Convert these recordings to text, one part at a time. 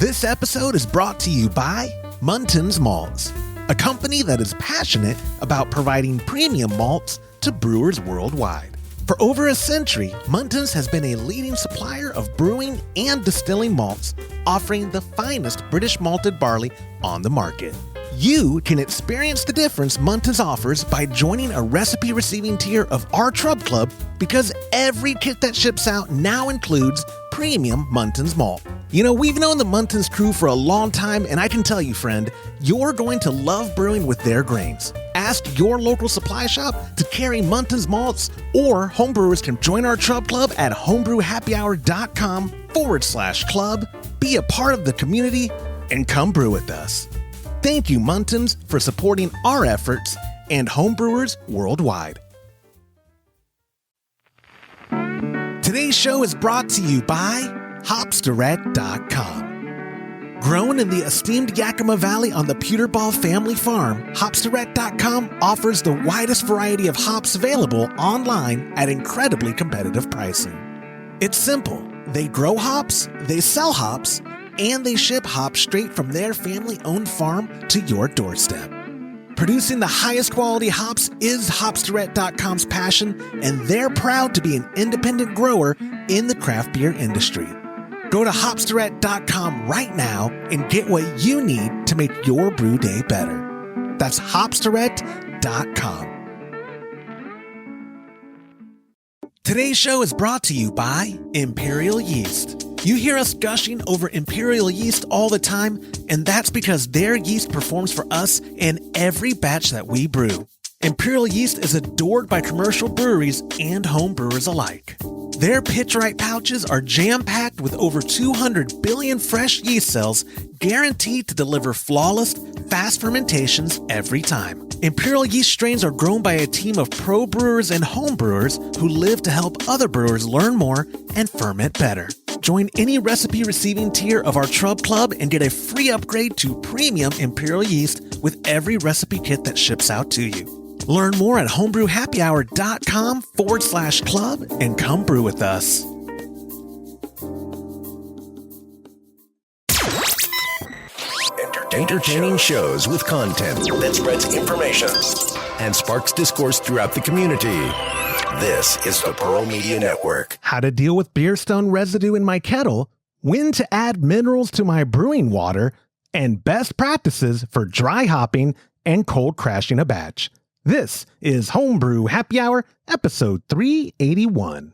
This episode is brought to you by Muntins Malts, a company that is passionate about providing premium malts to brewers worldwide. For over a century, Muntins has been a leading supplier of brewing and distilling malts, offering the finest British malted barley on the market. You can experience the difference Muntins offers by joining a recipe receiving tier of our Trub Club, because every kit that ships out now includes premium Muntins malt. You know, we've known the Muntins crew for a long time, and I can tell you, friend, you're going to love brewing with their grains. Ask your local supply shop to carry Muntins malts, or homebrewers can join our Trub Club at homebrewhappyhour.com/club, be a part of the community, and come brew with us. Thank you, Muntins, for supporting our efforts and homebrewers worldwide. Today's show is brought to you by Hopsterette.com. Grown in the esteemed Yakima Valley on the Pewterball family farm, Hopsterette.com offers the widest variety of hops available online at incredibly competitive pricing. It's simple. They grow hops, they sell hops, and they ship hops straight from their family-owned farm to your doorstep. Producing the highest quality hops is Hopsterette.com's passion, and they're proud to be an independent grower in the craft beer industry. Go to Hopsterette.com right now and get what you need to make your brew day better. That's Hopsterette.com. Today's show is brought to you by Imperial Yeast. You hear us gushing over Imperial Yeast all the time, and that's because their yeast performs for us in every batch that we brew. Imperial Yeast is adored by commercial breweries and home brewers alike. Their pitch-right pouches are jam-packed with over 200 billion fresh yeast cells, guaranteed to deliver flawless, fast fermentations every time. Imperial Yeast strains are grown by a team of pro brewers and home brewers who live to help other brewers learn more and ferment better. Join any recipe receiving tier of our Trub Club and get a free upgrade to premium Imperial Yeast with every recipe kit that ships out to you. Learn more at homebrewhappyhour.com/club and come brew with us. Entertaining shows with content that spreads information and sparks discourse throughout the community. This is the Pearl Media Network. How to deal with beer stone residue in my kettle, when to add minerals to my brewing water, and best practices for dry hopping and cold crashing a batch. This is Homebrew Happy Hour, episode 381.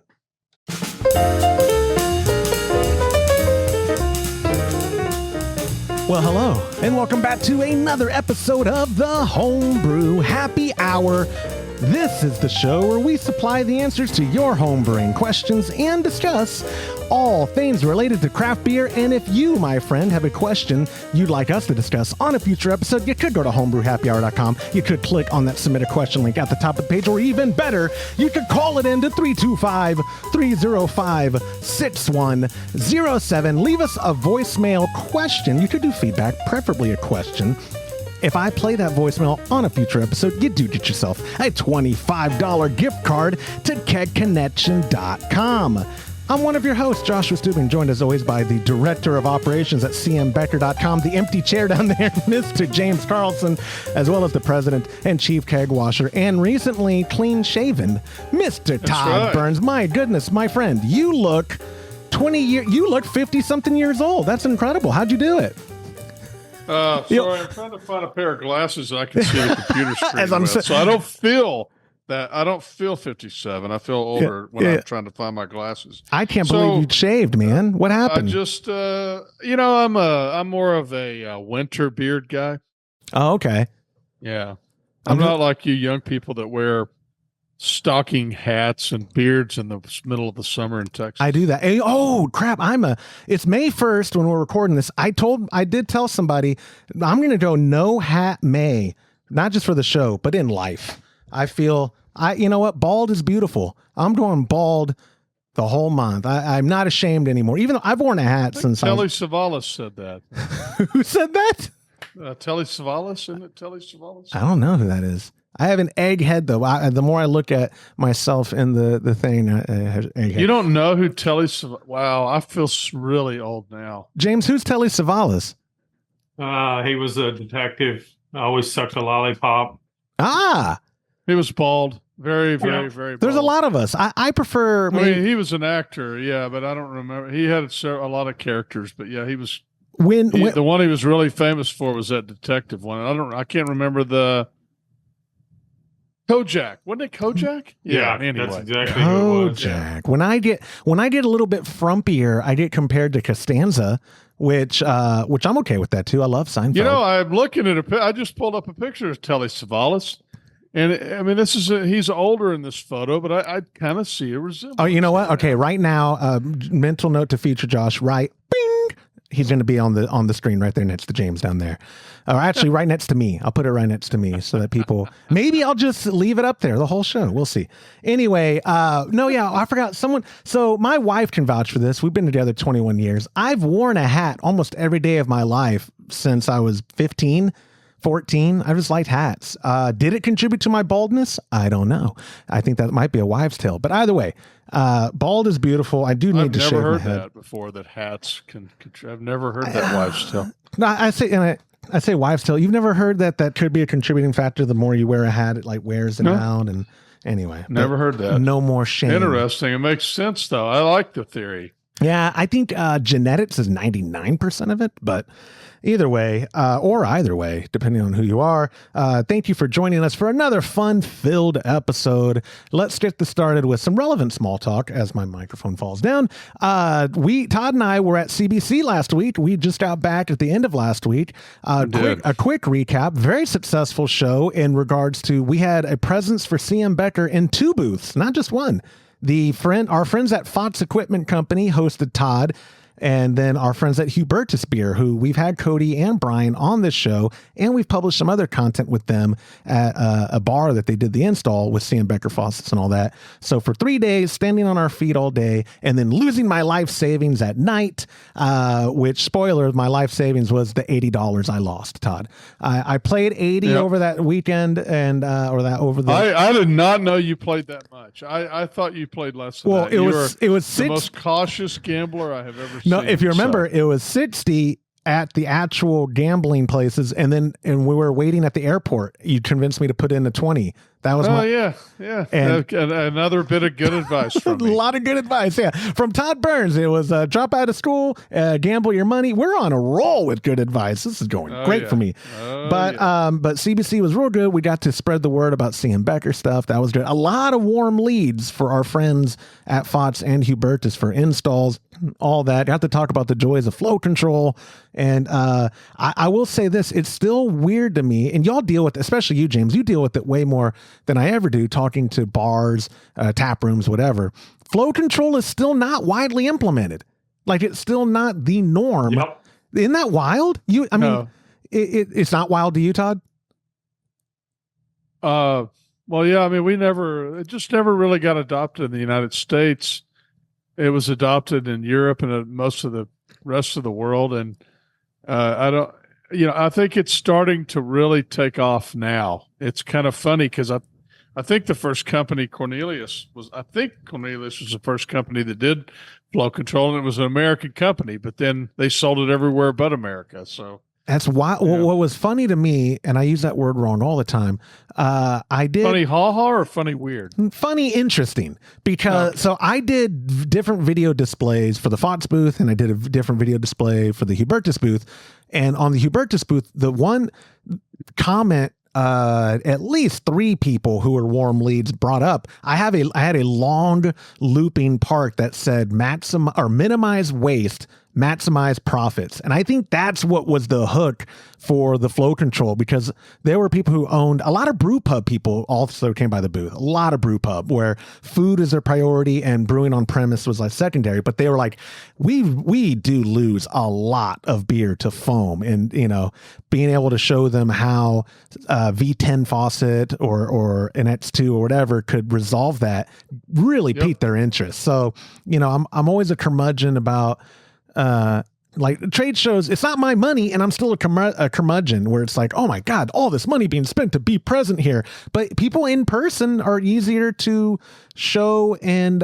Well, hello, and welcome back to another episode of the Homebrew Happy Hour. This is the show where we supply the answers to your homebrewing questions and discuss all things related to craft beer. And if you, my friend, have a question you'd like us to discuss on a future episode, you could go to homebrewhappyhour.com. You could click on that submit a question link at the top of the page, or even better, you could call it into 325-305-6107. Leave us a voicemail question. You could do feedback, preferably a question. If I play that voicemail on a future episode, you do get yourself a $25 gift card to kegconnection.com. I'm one of your hosts, Joshua Stubing, joined as always by the Director of Operations at cmbecker.com, the empty chair down there, Mr. James Carlson, as well as the President and Chief Keg Washer, and recently clean-shaven, Mr. Todd Burns. My goodness, my friend, you look 50-something years old. That's incredible. How'd you do it? Sorry, I'm trying to find a pair of glasses I can see the computer screen with, so I don't feel 57. I feel older when I'm trying to find my glasses. I can't believe you shaved, man. What happened? I just, I'm more of a winter beard guy. Oh, okay. Yeah. I'm not like you young people that wear stocking hats and beards in the middle of the summer in Texas. I do that. Hey, oh crap. It's May 1st when we're recording this. I did tell somebody I'm going to go no hat May, not just for the show, but in life. I feel you know what? Bald is beautiful. I'm going bald the whole month. I'm not ashamed anymore, even though I've worn a hat since Telly Savalas said that. Who said that? Telly Savalas, isn't it? Telly Savalas? I don't know who that is. I have an egghead, though. The more I look at myself in the thing, egghead. You don't know who Telly Savalas... Wow, I feel really old now. James, who's Telly Savalas? He was a detective. I always sucked a lollipop. Ah! He was bald. Very, very, very bald. There's a lot of us. I prefer... I mean, he was an actor, yeah, but I don't remember. He had a lot of characters, but yeah, he was... the one he was really famous for was that detective one. I can't remember the... Kojak. Wasn't it Kojak? Yeah, anyway. That's exactly who it was. Kojak. When I get a little bit frumpier, I get compared to Costanza, which I'm okay with that too. I love Seinfeld. You know, I'm looking at I just pulled up a picture of Telly Savalas. And I mean, he's older in this photo, but I kind of see a resemblance. Oh, you know what? Okay, right now, mental note to future Josh, right? Bing! He's going to be on the screen right there next to James down there. Or actually right next to me. I'll put it right next to me so that people, maybe I'll just leave it up there the whole show. We'll see. Anyway, I forgot someone. So my wife can vouch for this. We've been together 21 years. I've worn a hat almost every day of my life since I was 15, 14. I just liked hats. Did it contribute to my baldness? I don't know. I think that might be a wives' tale. But either way, bald is beautiful. I do need to shave my head. I've never heard that before, that hats can I've never heard that wives' tale. No, I say wives' tale. You've never heard that could be a contributing factor. The more you wear a hat, it like wears it out. And anyway. Never heard that. No more shame. Interesting. It makes sense, though. I like the theory. Yeah, I think genetics is 99% of it, but either way, or either way, depending on who you are, thank you for joining us for another fun-filled episode. Let's get this started with some relevant small talk as my microphone falls down. Todd and I were at CBC last week. We just got back at the end of last week. A quick recap, very successful show in regards to, we had a presence for CM Becker in 2 booths, not just one. Our friends at Fox Equipment Company hosted Todd, and then our friends at Hubertus Beer, who we've had Cody and Brian on this show, and we've published some other content with them at a bar that they did the install with Sam Becker faucets and all that. So for 3 days, standing on our feet all day, and then losing my life savings at night, which, spoiler, my life savings was the $80 I lost, Todd. I played 80 over that weekend, and I did not know you played that much. I thought you played less than that. It was the most cautious gambler I have ever seen. No, if you remember, it was 60 at the actual gambling places, and we were waiting at the airport. You convinced me to put in a 20. That was yeah. And another bit of good advice from me. A lot of good advice, yeah. From Todd Burns, it was drop out of school, gamble your money. We're on a roll with good advice. This is going great for me. But CBC was real good. We got to spread the word about CM Becker stuff. That was good. A lot of warm leads for our friends at Fox and Hubertus for installs, all that. Got to talk about the joys of flow control. And I will say this, it's still weird to me, and y'all deal with it, especially you, James, you deal with it way more than I ever do, talking to bars, tap rooms, whatever. Flow control is still not widely implemented. Like, it's still not the norm. Yep. Isn't that wild? It's not wild to you, Todd? Well, yeah, I mean, it just never really got adopted in the United States. It was adopted in Europe and most of the rest of the world. And I think it's starting to really take off now. It's kind of funny because I think the first company, Cornelius was the first company that did flow control, and it was an American company, but then they sold it everywhere but America. So that's why. Yeah. What was funny to me, and I use that word wrong all the time. I did funny ha-ha or funny weird? Funny interesting, because so I did different video displays for the Fox booth, and I did a different video display for the Hubertus booth. And on the Hubertus booth, the one comment at least 3 people who were warm leads brought up, I had a long looping part that said minimize waste, maximize profits. And I think that's what was the hook for the flow control, because there were people who owned a lot of brew pub people also came by the booth, a lot of brew pub where food is their priority and brewing on premise was like secondary. But they were like, we do lose a lot of beer to foam, and being able to show them how V10 faucet or an X2 or whatever could resolve that really piqued their interest. So I'm always a curmudgeon about Like trade shows, it's not my money, and I'm still a curmudgeon where it's like, oh my God, all this money being spent to be present here. But people in person are easier to show and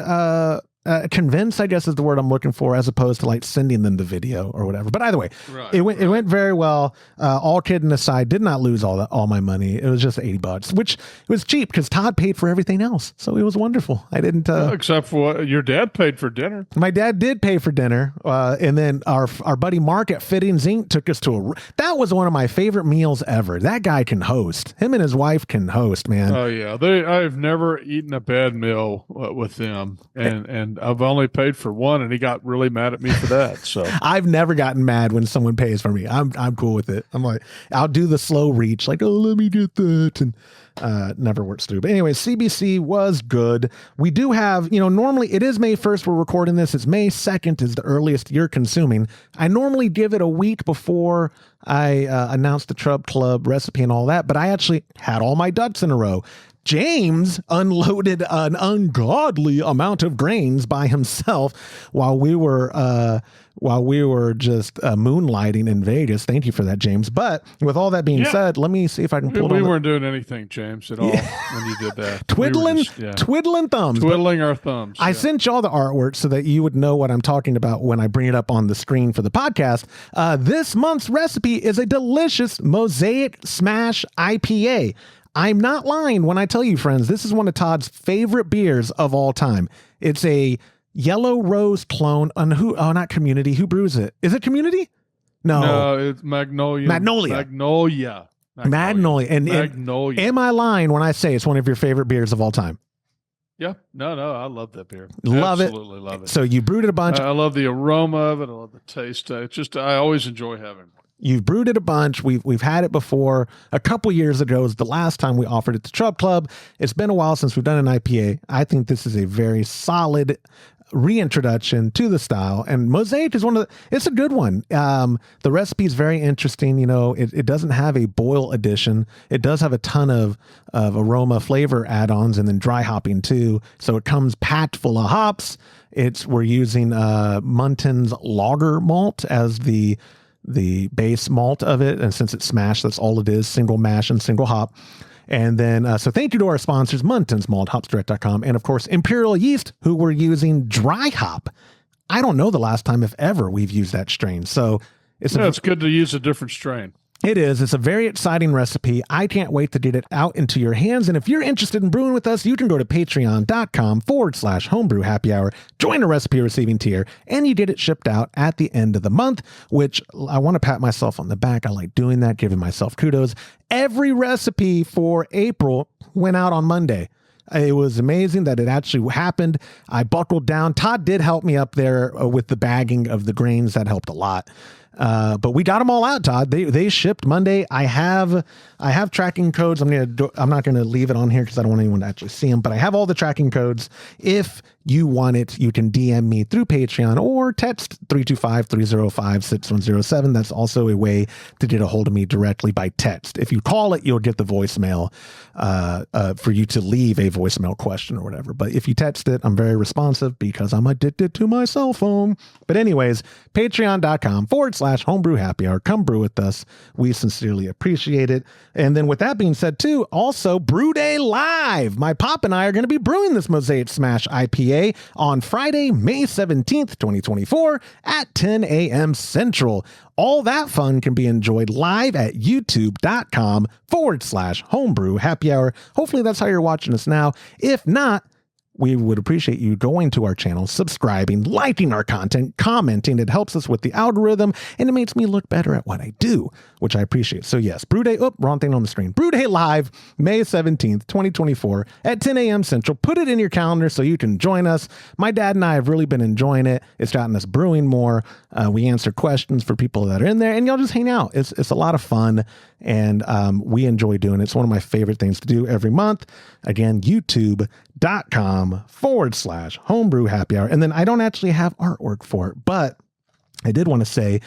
convince, I guess is the word I'm looking for, as opposed to like sending them the video or whatever. But either way, it went very well. All kidding aside, did not lose all my money. It was just $80, which was cheap because Todd paid for everything else. So it was wonderful. I didn't except for what your dad paid for dinner. My dad did pay for dinner. And then our buddy Mark at Fittings Inc. took us to that was one of my favorite meals ever. That guy can host. Him and his wife can host, man. Oh yeah. I've never eaten a bad meal with them. And I've only paid for one, and he got really mad at me for that. So I've never gotten mad when someone pays for me. I'm cool with it. I'm like, I'll do the slow reach, like, oh, let me get that, and never works through. But anyway, CBC was good. We do have, normally it is May 1st. We're recording this. It's May 2nd is the earliest you're consuming. I normally give it a week before I announce the Trub Club recipe and all that, but I actually had all my ducks in a row. James unloaded an ungodly amount of grains by himself while we were just moonlighting in Vegas. Thank you for that, James. But with all that being said, let me see if I can pull it. We weren't doing anything, James, at all when you did that. Twiddling thumbs. Twiddling our thumbs. I sent y'all the artwork so that you would know what I'm talking about when I bring it up on the screen for the podcast. This month's recipe is a delicious Mosaic Smash IPA. I'm not lying when I tell you, friends, this is one of Todd's favorite beers of all time. It's a Yellow Rose clone on not Community. Who brews it? Is it Community? No, it's Magnolia. Magnolia. And am I lying when I say it's one of your favorite beers of all time? Yeah. No, I love that beer. Absolutely love it. So you brewed it a bunch. I love the aroma of it. I love the taste. It's just, I always enjoy having it. You've brewed it a bunch. We've had it before. A couple years ago was the last time we offered it to Trub Club. It's been a while since we've done an IPA. I think this is a very solid reintroduction to the style, and Mosaic is it's a good one. The recipe is very interesting. It doesn't have a boil addition. It does have a ton of aroma flavor add-ons and then dry hopping too. So it comes packed full of hops. We're using Munton's lager malt as the base malt of it. And since it's smashed, that's all it is, single mash and single hop. And then, so thank you to our sponsors, Munton's Malt, hopsdirect.com, and of course, Imperial Yeast, who we're using dry hop. I don't know the last time, if ever, we've used that strain. So it's good to use a different strain. It is. It's a very exciting recipe. I can't wait to get it out into your hands. And if you're interested in brewing with us, you can go to patreon.com/homebrew happy hour, join a recipe receiving tier, and you get it shipped out at the end of the month, which I want to pat myself on the back. I like doing that, giving myself kudos. Every recipe for April went out on Monday. It was amazing that it actually happened. I buckled down. Todd did help me up there with the bagging of the grains. That helped a lot. But we got them all out, Todd. They shipped Monday. I have tracking codes. I'm not gonna leave it on here because I don't want anyone to actually see them. But I have all the tracking codes. If you want it, you can DM me through Patreon or text 325-305-6107. That's also a way to get a hold of me directly by text. If you call it, you'll get the voicemail for you to leave a voicemail question or whatever. But if you text it, I'm very responsive because I'm addicted to my cell phone. But anyways, patreon.com/homebrew happy hour. Come brew with us. We sincerely appreciate it. And then with that being said too, also Brew Day Live. My pop and I are going to be brewing this Mosaic Smash IPA on Friday, May 17th, 2024 at 10 a.m. Central. All that fun can be enjoyed live at youtube.com/homebrew happy hour. Hopefully that's how you're watching us now. If not, we would appreciate you going to our channel, subscribing, liking our content, commenting. It helps us with the algorithm, and it makes me look better at what I do, which I appreciate. So yes, Brew Day, wrong thing on the screen. Brew Day Live, May 17th, 2024 at 10 a.m. Central. Put it in your calendar so you can join us. My dad and I have really been enjoying it. It's gotten us brewing more. We answer questions for people that are in there, and y'all just hang out. It's a lot of fun, and we enjoy doing it. It's one of my favorite things to do every month. Again, youtube.com/homebrew happy hour. And then I don't actually have artwork for it, but I did want to say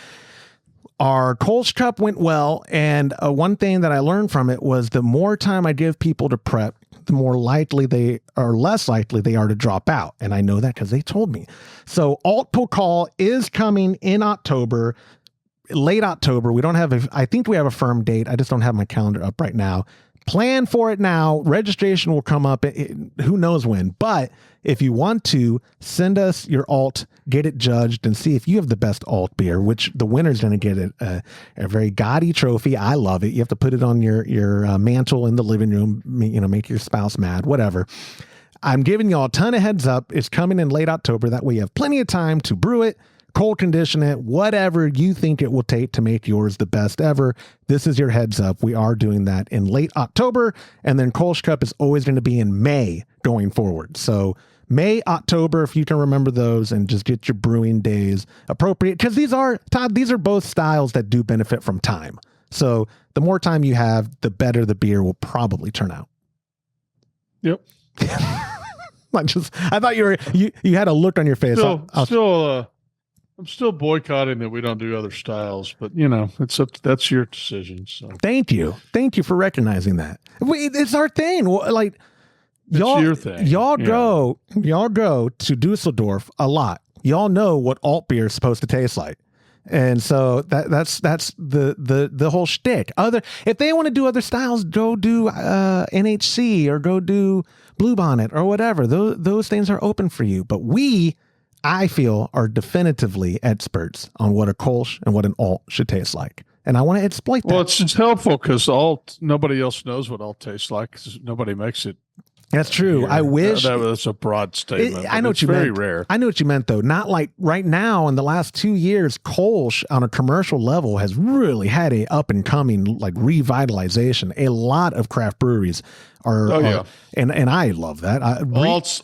Our Kolsch Cup went well, and one thing that I learned from it was the more time I give people to prep, the more likely they are, less likely they are to drop out. And I know that because they told me. So Alt Pokal is coming in October, late October. We don't have I think we have a firm date. I just don't have my calendar up right now. Plan for it now. Registration will come up. Who knows when, but if you want to, send us your alt, get it judged, and see if you have the best alt beer, which the winner's going to get a very gaudy trophy. I love it. You have to put it on your mantle in the living room, make your spouse mad, whatever. I'm giving y'all a ton of heads up. It's coming in late October. That way you have plenty of time to brew it, cold condition it, whatever you think it will take to make yours the best ever. This is your heads up. We are doing that in late October, and then Kolsch Cup is always going to be in May going forward. So May, October, if you can remember those, and just get your brewing days appropriate, because these are both styles that do benefit from time. So the more time you have, the better the beer will probably turn out. Yep. I thought you had a look on your face. I'm still boycotting that we don't do other styles, but that's your decision. So thank you for recognizing that. It's our thing. Like, it's your thing. Y'all go to Dusseldorf a lot. Y'all know what alt beer is supposed to taste like. And so that's the whole shtick. If they want to do other styles, go do NHC or go do Bluebonnet or whatever. Those things are open for you. But I feel, are definitively experts on what a Kolsch and what an alt should taste like. And I want to exploit that. Well, it's just helpful because nobody else knows what alt tastes like because nobody makes it. That's true. Here. I wish that was a broad statement. I know what you meant. Very rare. I know what you meant, though. Not like right now in the last 2 years, Kolsch on a commercial level has really had a up and coming like revitalization. A lot of craft breweries are, and I love that.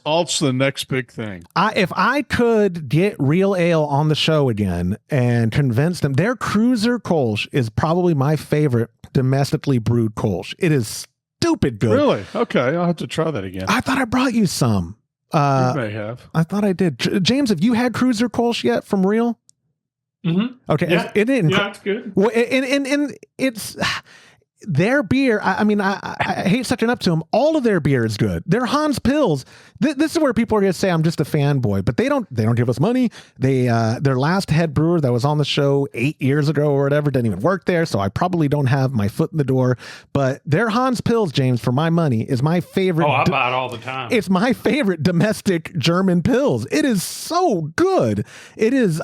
Alt's the next big thing. If I could get Real Ale on the show again and convince them, their Cruiser Kolsch is probably my favorite domestically brewed Kolsch. It is stupid good. Really? Okay, I'll have to try that again. I thought I brought you some. You may have. I thought I did. James, have you had Cruiser Kolsch yet from Real? Mm-hmm. Okay. Yeah. It's good. Well, and it's their beer. I hate sucking up to them. All of their beer is good. Their Hans Pils. This is where people are going to say I'm just a fanboy, but they don't give us money. Their last head brewer that was on the show 8 years ago or whatever didn't even work there, so I probably don't have my foot in the door. But their Hans Pils, James, for my money, is my favorite. Oh, I buy it all the time. It's my favorite domestic German Pils. It is so good. It is.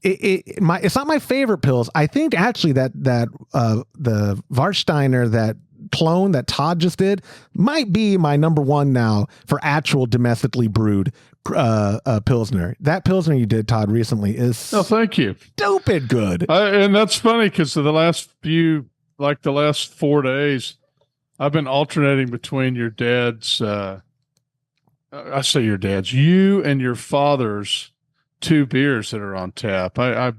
It's not my favorite Pils. I think actually that the Warsteiner, that clone that Todd just did, might be my number one now for actual domestically brewed Pilsner. That Pilsner you did, Todd, recently is thank you. Stupid good. And that's funny because the last 4 days, I've been alternating between your dad's. I say your dad's, you and your father's 2 beers that are on tap. I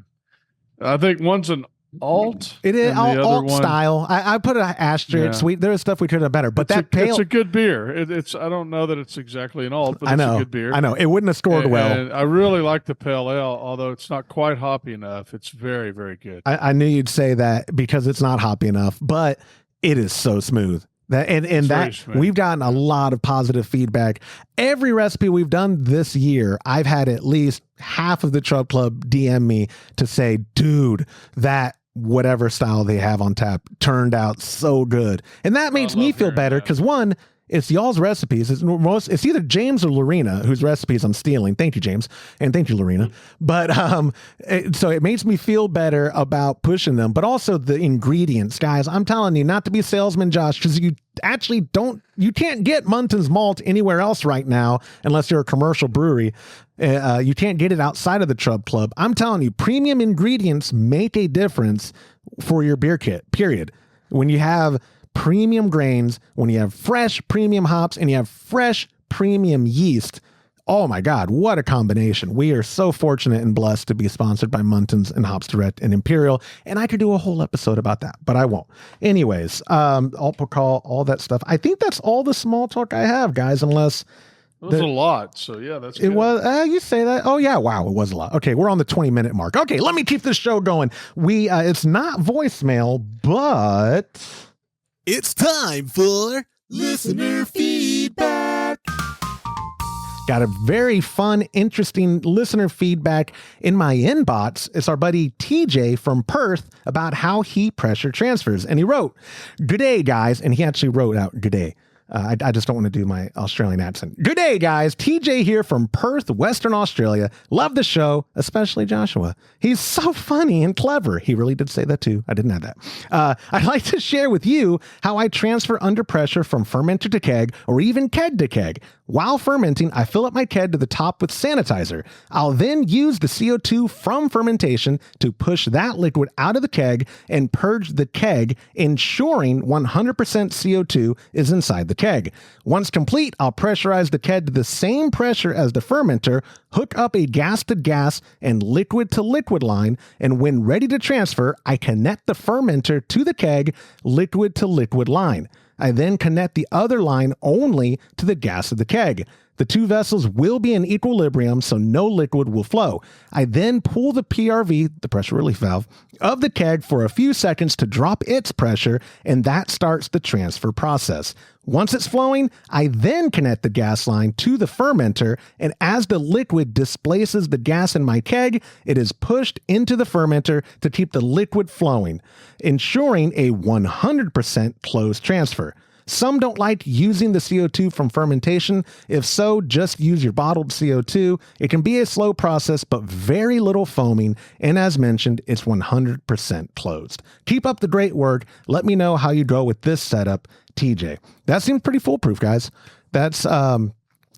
think one's an alt. It is alt style. I put an asterisk. Yeah. Sweet. There's stuff we could have better, but it's a good beer. It's I don't know that it's exactly an alt, but it's a good beer. I know it wouldn't have scored well. And I really like the pale ale, although it's not quite hoppy enough. It's very, very good. I knew you'd say that because it's not hoppy enough, but it is so smooth. We've gotten a lot of positive feedback. Every recipe we've done this year, I've had at least half of the Chub Club DM me to say, dude, that whatever style they have on tap turned out so good. And that makes me feel better because one, it's y'all's recipes. It's either James or Lorena whose recipes I'm stealing. Thank you, James. And thank you, Lorena. But so it makes me feel better about pushing them, but also the ingredients, guys. I'm telling you, not to be salesman, Josh, because you can't get Munton's malt anywhere else right now unless you're a commercial brewery. You can't get it outside of the Chub Club. I'm telling you, premium ingredients make a difference for your beer kit, period. When you have premium grains, when you have fresh premium hops, and you have fresh premium yeast, oh my God, what a combination. We are so fortunate and blessed to be sponsored by Munton's and Hops Direct and Imperial, and I could do a whole episode about that, but I won't. Anyways, Alt Pokal, all that stuff. I think that's all the small talk I have, guys, unless It was a lot. So yeah, that's it good. was. You say that? Oh yeah, wow, it was a lot. Okay, we're on the 20-minute mark. Okay, let me keep this show going. It's not voicemail, but It's time for listener feedback. got a very fun, interesting listener feedback in my inbox. It's our buddy TJ from Perth about how he pressure transfers, and he wrote, "Good day, guys," and he actually wrote out "Good day." I just don't want to do my Australian accent. Good day, guys. TJ here from Perth, Western Australia. Love the show, especially Joshua. He's so funny and clever. He really did say that too. I didn't add that. I'd like to share with you how I transfer under pressure from fermenter to keg or even keg to keg. While fermenting, I fill up my keg to the top with sanitizer. I'll then use the CO2 from fermentation to push that liquid out of the keg and purge the keg, ensuring 100% CO2 is inside the keg. Once complete, I'll pressurize the keg to the same pressure as the fermenter, hook up a gas-to-gas and liquid-to-liquid line, and when ready to transfer, I connect the fermenter to the keg liquid-to-liquid line. I then connect the other line only to the gas of the keg. The two vessels will be in equilibrium, so no liquid will flow. I then pull the PRV, the pressure relief valve, of the keg for a few seconds to drop its pressure, and that starts the transfer process. Once it's flowing, I then connect the gas line to the fermenter, and as the liquid displaces the gas in my keg, it is pushed into the fermenter to keep the liquid flowing, ensuring a 100% closed transfer. Some don't like using the CO2 from fermentation. If so, just use your bottled CO2. It can be a slow process, but very little foaming. And as mentioned, it's 100% closed. Keep up the great work. Let me know how you go with this setup, TJ. That seems pretty foolproof, guys. That's,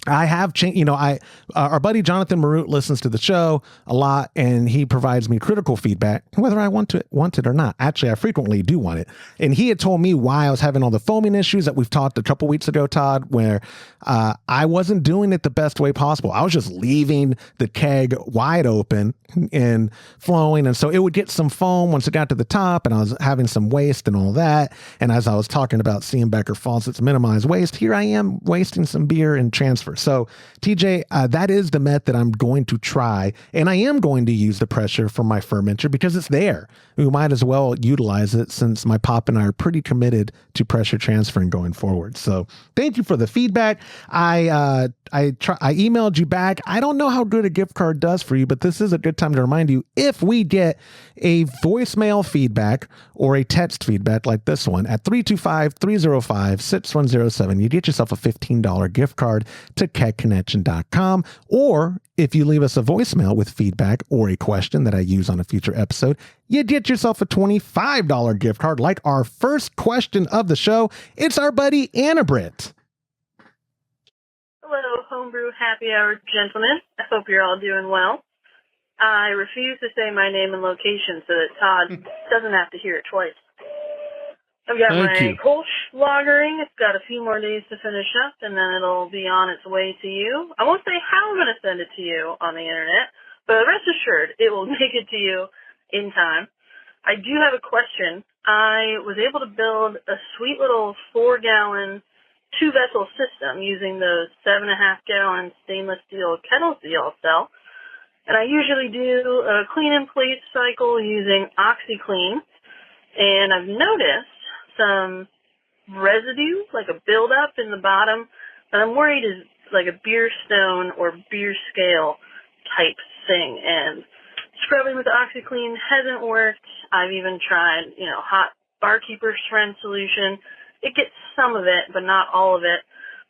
I have changed, our buddy Jonathan Marut listens to the show a lot, and he provides me critical feedback, whether I want it or not. Actually, I frequently do want it. And he had told me why I was having all the foaming issues that we've talked a couple weeks ago, Todd, where I wasn't doing it the best way possible. I was just leaving the keg wide open and flowing. And so it would get some foam once it got to the top, and I was having some waste and all that. And as I was talking about seeing Becker faucets minimize waste, here I am wasting some beer and transfer. So TJ, that is the method I'm going to try. And I am going to use the pressure from my fermenter because it's there. We might as well utilize it since my pop and I are pretty committed to pressure transferring going forward. So thank you for the feedback. I emailed you back. I don't know how good a gift card does for you, but this is a good time to remind you, if we get a voicemail feedback or a text feedback like this one at 325-305-6107, you get yourself a $15 gift card to kegconnection.com. Or if you leave us a voicemail with feedback or a question that I use on a future episode, you get yourself a $25 gift card like our first question of the show. It's our buddy Anna Britt. Hello, Homebrew Happy Hour gentlemen. I hope you're all doing well. I refuse to say my name and location so that Todd doesn't have to hear it twice. I've got my Kolsch lagering. It's got a few more days to finish up, and then it'll be on its way to you. I won't say how I'm going to send it to you on the internet, but rest assured, it will make it to you in time. I do have a question. I was able to build a sweet little 4-gallon 2-vessel system using those 7.5-gallon stainless steel kettles that y'all sell. And I usually do a clean in place cycle using OxyClean. And I've noticed some residue, like a buildup in the bottom, that I'm worried is like a beer stone or beer scale type thing. And scrubbing with OxyClean hasn't worked. I've even tried, hot barkeeper strength solution. It gets some of it, but not all of it.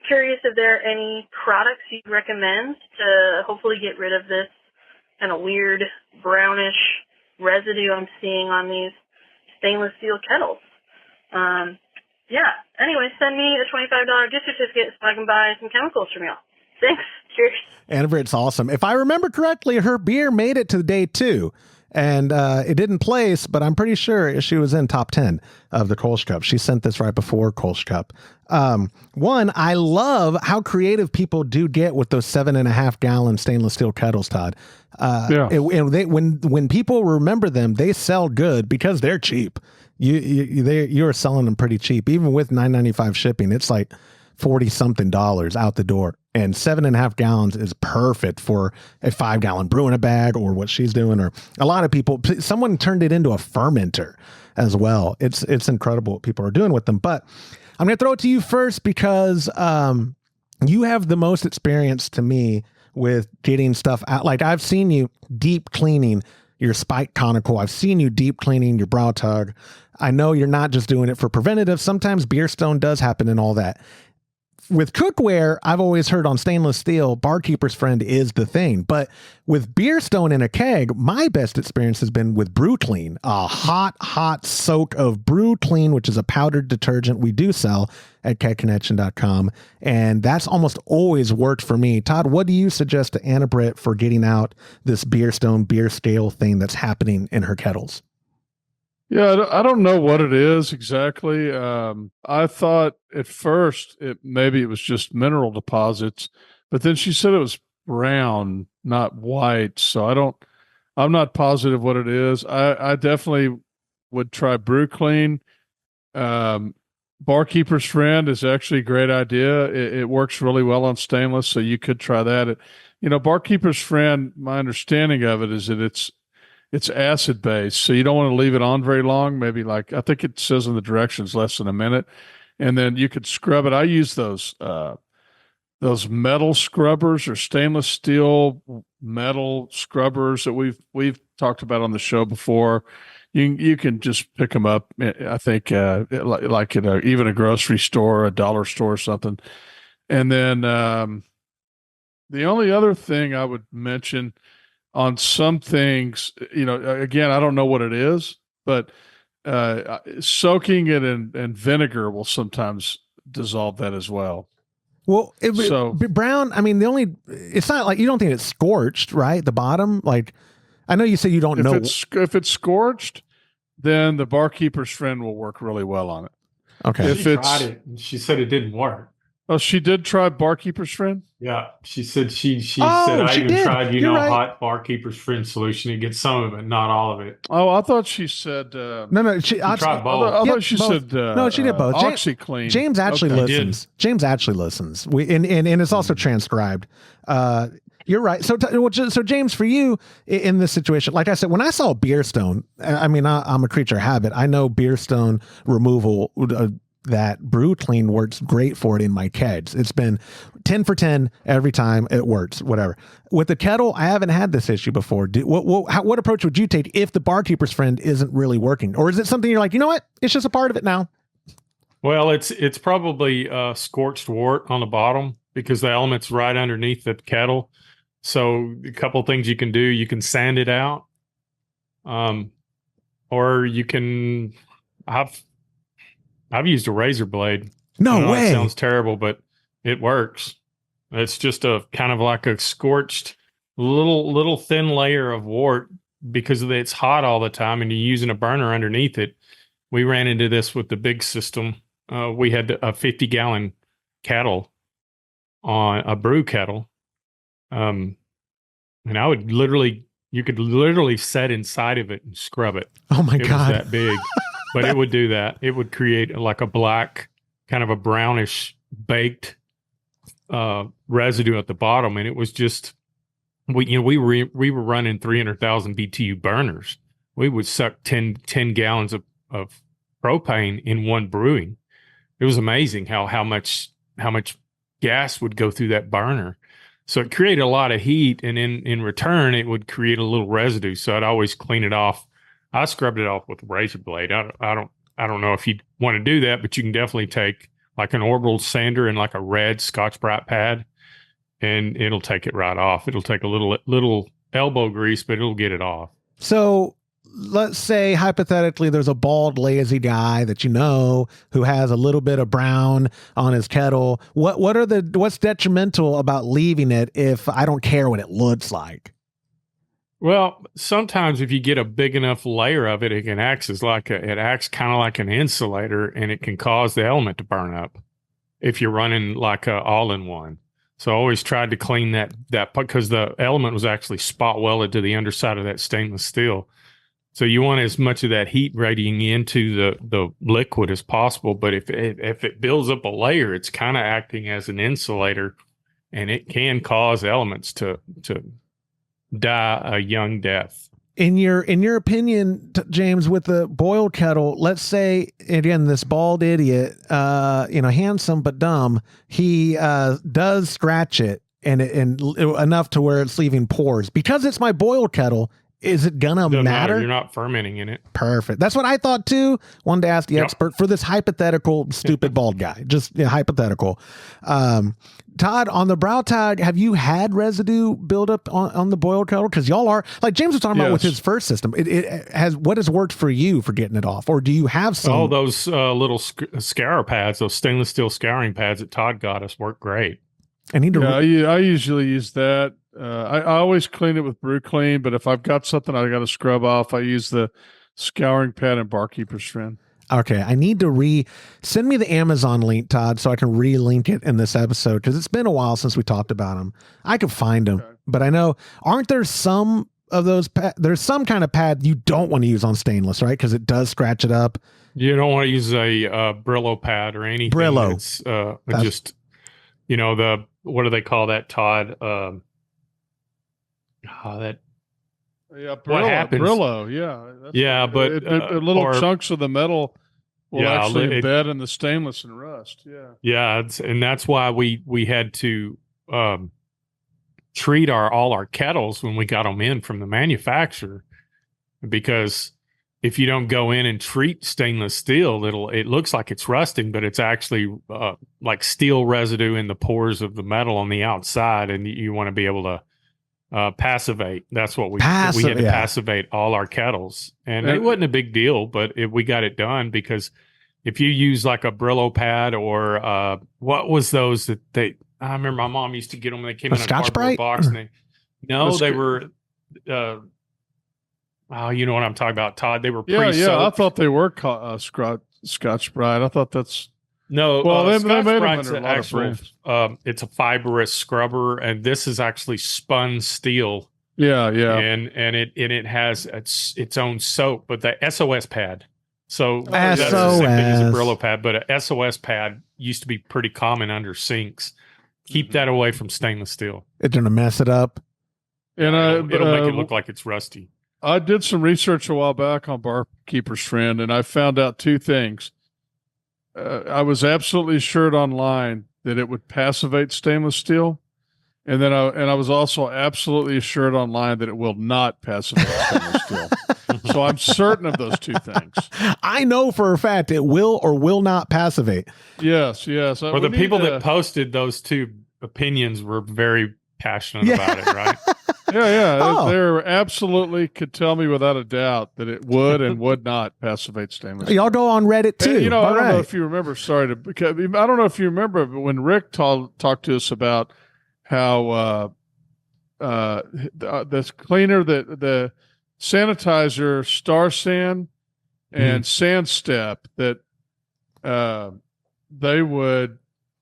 Curious if there are any products you'd recommend to hopefully get rid of this kind of weird brownish residue I'm seeing on these stainless steel kettles. Anyway, send me a $25 gift certificate so I can buy some chemicals from y'all. Thanks. Cheers. Amber, it's awesome. If I remember correctly, her beer made it to day 2. And it didn't place, but I'm pretty sure she was in top 10 of the Kolsch Cup. She sent this right before Kolsch Cup. One, I love how creative people do get with those 7.5-gallon stainless steel kettles, Todd. When people remember them, they sell good because they're cheap. You're selling them pretty cheap, even with $9.95 shipping. It's like $40-something out the door. And 7.5 gallons is perfect for a 5-gallon brew in a bag, or what she's doing. Or a lot of people, someone turned it into a fermenter as well. It's incredible what people are doing with them. But I'm going to throw it to you first because you have the most experience to me with getting stuff out. Like, I've seen you deep cleaning your spike conical. I've seen you deep cleaning your brow tug. I know you're not just doing it for preventative. Sometimes beer stone does happen and all that. With cookware, I've always heard on stainless steel, barkeeper's friend is the thing. But with beer stone in a keg, my best experience has been with Brew Clean, a hot soak of Brew Clean, which is a powdered detergent we do sell at kegconnection.com. And that's almost always worked for me. Todd, what do you suggest to Anna Britt for getting out this beer stone, beer scale thing that's happening in her kettles? Yeah, I don't know what it is exactly. I thought at first maybe it was just mineral deposits, but then she said it was brown, not white. So I'm not positive what it is. I definitely would try Brew Clean. Barkeeper's Friend is actually a great idea. It works really well on stainless, so you could try that. Barkeeper's Friend, my understanding of it is that it's acid based, so you don't want to leave it on very long. Maybe I think it says in the directions less than a minute, and then you could scrub it. I use those metal scrubbers or stainless steel metal scrubbers that we've talked about on the show before. You can just pick them up. I think like at even a grocery store, a dollar store, or something. And then the only other thing I would mention on some things, again, I don't know what it is, but soaking it in vinegar will sometimes dissolve that as well. Well, brown, I mean, it's not like, you don't think it's scorched, right? The bottom, like, I know you said you don't know. If it's scorched, then the Barkeeper's Friend will work really well on it. Okay. She tried it and she said it didn't work. Oh, she did try Barkeeper's Friend? Yeah, she said she said I even tried right. hot Barkeeper's Friend solution to get some of it, not all of it. Oh, I thought she said no. She tried both. I thought she said no. She did both. OxyClean. James actually listens. James actually listens. And it's also transcribed. You're right. So James, for you in this situation, like I said, when I saw beer stone, I mean, I'm a creature of habit. I know beer stone removal. That Brew Clean works great for it in my kegs. It's been 10 for 10 every time it works, whatever. With the kettle, I haven't had this issue before. What approach would you take if the Barkeeper's Friend isn't really working? Or is it something you're like, you know what? It's just a part of it now. Well, it's probably scorched wort on the bottom because the element's right underneath the kettle. So a couple of things you can do. You can sand it out. Or you can I've used a razor blade. No way. It sounds terrible, but it works. It's just a kind of like a scorched little thin layer of wort because it's hot all the time and you're using a burner underneath it. We ran into this with the big system. We had a 50-gallon kettle on a brew kettle. And you could literally set inside of it and scrub it. Oh my God. It was that big. But it would do that. It would create like a black, kind of a brownish baked residue at the bottom, and it was just we were running 300,000 BTU burners. We would suck 10 gallons of propane in one brewing. It was amazing how much gas would go through that burner. So it created a lot of heat, and in return, it would create a little residue. So I'd always clean it off. I scrubbed it off with a razor blade. I don't know if you'd want to do that, but you can definitely take like an orbital sander and like a red Scotch-Brite pad, and it'll take it right off. It'll take a little elbow grease, but it'll get it off. So let's say hypothetically there's a bald, lazy guy that you know who has a little bit of brown on his kettle. What's detrimental about leaving it if I don't care what it looks like? Well, sometimes if you get a big enough layer of it, it acts kind of like an insulator, and it can cause the element to burn up if you're running like a all-in-one. So I always tried to clean that because the element was actually spot welded to the underside of that stainless steel. So you want as much of that heat radiating into the liquid as possible. But if it builds up a layer, it's kind of acting as an insulator, and it can cause elements to die a young death. In your opinion, James, with the boiled kettle, let's say again this bald idiot, handsome but dumb, he does scratch it and enough to where it's leaving pores. Because it's my boiled kettle, is it gonna matter? You're not fermenting in it. Perfect. That's what I thought too. Wanted to ask the expert for this hypothetical stupid bald guy. Just hypothetical. Todd, on the Brautag, have you had residue buildup on the boiled kettle? Because y'all are, like James was talking about with his first system, it has, what has worked for you for getting it off? Or do you have some? Oh, those little scour pads, those stainless steel scouring pads that Todd got us work great. I usually use that. I always clean it with Brew Clean, but if I've got something I got to scrub off, I use the scouring pad and Barkeeper Strand. Okay, I need to send me the Amazon link, Todd, so I can re-link it in this episode, because it's been a while since we talked about them. I could find them, but I know, aren't there some of those, there's some kind of pad you don't want to use on stainless, right? Because it does scratch it up. You don't want to use a Brillo pad or anything. Brillo. It's just, what do they call that, Todd? Brillo, yeah. But little chunks of the metal will actually embed in the stainless and rust. And that's why we had to treat all our kettles when we got them in from the manufacturer, because if you don't go in and treat stainless steel, it looks like it's rusting, but it's actually like steel residue in the pores of the metal on the outside, and you want to be able to passivate. That's what we had to passivate all our kettles, and it wasn't a big deal, but we got it done, because if you use like a Brillo pad or what was those that I remember my mom used to get them when they came in a cardboard box, and they were you know what I'm talking about, Todd. They were pre-soaked. I thought they were Scotch Brite. I thought that's no. Well, they Scotch made Brite's them in a lot of brands. It's a fibrous scrubber, and this is actually spun steel. Yeah. And it has its own soap, but the SOS pad. So SOS. that's the same thing as a Brillo pad, but a SOS pad used to be pretty common under sinks. Keep that away from stainless steel. It's gonna mess it up, and it'll make it look like it's rusty. I did some research a while back on Barkeeper Strand, and I found out two things. I was absolutely assured online that it would passivate stainless steel, and then I was also absolutely assured online that it will not passivate stainless steel. So I'm certain of those two things. I know for a fact it will or will not passivate. Yes. Well, the people that posted those two opinions were very passionate about it, right? Yeah. Oh. They absolutely could tell me without a doubt that it would and would not passivate stainless steel. Y'all go on Reddit too. And, I don't know if you remember. Because I don't know if you remember, but when Rick talked to us about how the cleaner, the sanitizer, Star San and Sand Step, that they would,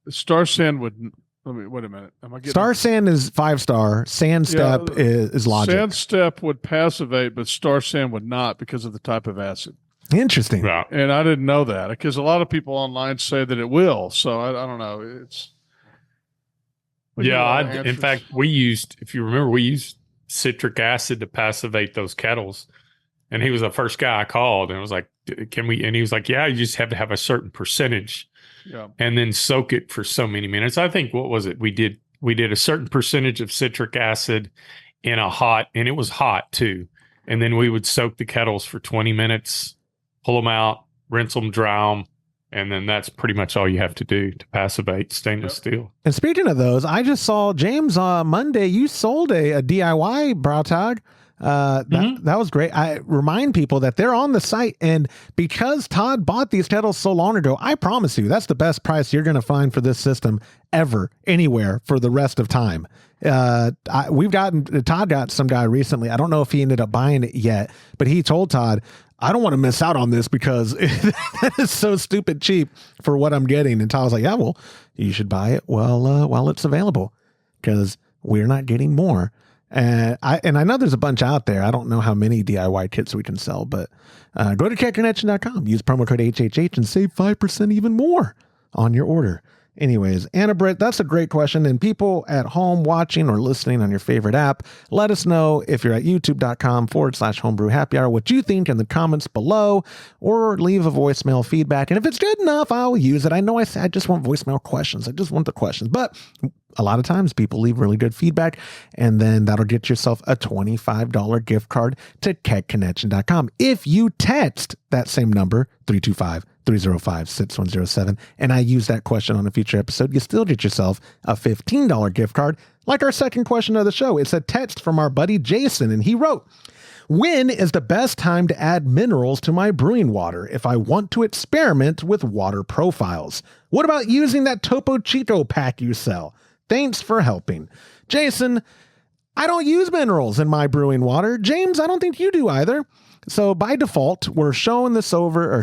Star San would. Wait a minute. Star Sand is 5-star. Sand Step is Logic. Sand Step would passivate, but Star Sand would not because of the type of acid. Interesting. Yeah. And I didn't know that, because a lot of people online say that it will. So I don't know. It's in fact, if you remember, we used citric acid to passivate those kettles. And he was the first guy I called, and I was like, "Can we?" And he was like, "Yeah, you just have to have a certain percentage." Yeah. And then soak it for so many minutes. I think, what was it? We did a certain percentage of citric acid in and it was hot too. And then we would soak the kettles for 20 minutes, pull them out, rinse them, dry them. And then that's pretty much all you have to do to passivate stainless steel. And speaking of those, I just saw, James, Monday, you sold a DIY Brautag. That was great. I remind people that they're on the site, and because Todd bought these kettles so long ago, I promise you that's the best price you're going to find for this system ever, anywhere, for the rest of time. Todd got some guy recently. I don't know if he ended up buying it yet, but he told Todd, I don't want to miss out on this because that is so stupid cheap for what I'm getting. And Todd was like, yeah, well, you should buy it while it's available, because we're not getting more. And I know there's a bunch out there. I don't know how many DIY kits we can sell, but go to catconnection.com, use promo code HHH, and save 5% even more on your order. Anyways, Anna Britt, that's a great question. And people at home watching or listening on your favorite app, let us know if you're at youtube.com/homebrew happy hour what you think in the comments below, or leave a voicemail feedback. And if it's good enough, I'll use it. I know I just want voicemail questions. I just want the questions. But a lot of times people leave really good feedback, and then that'll get yourself a $25 gift card to kegconnection.com. If you text that same number, 325-305-6107, and I use that question on a future episode, you still get yourself a $15 gift card. Like our second question of the show, it's a text from our buddy Jason, and he wrote, when is the best time to add minerals to my brewing water if I want to experiment with water profiles? What about using that Topo Chico pack you sell? Thanks for helping. Jason, I don't use minerals in my brewing water. James, I don't think you do either. So by default, we're shoving this over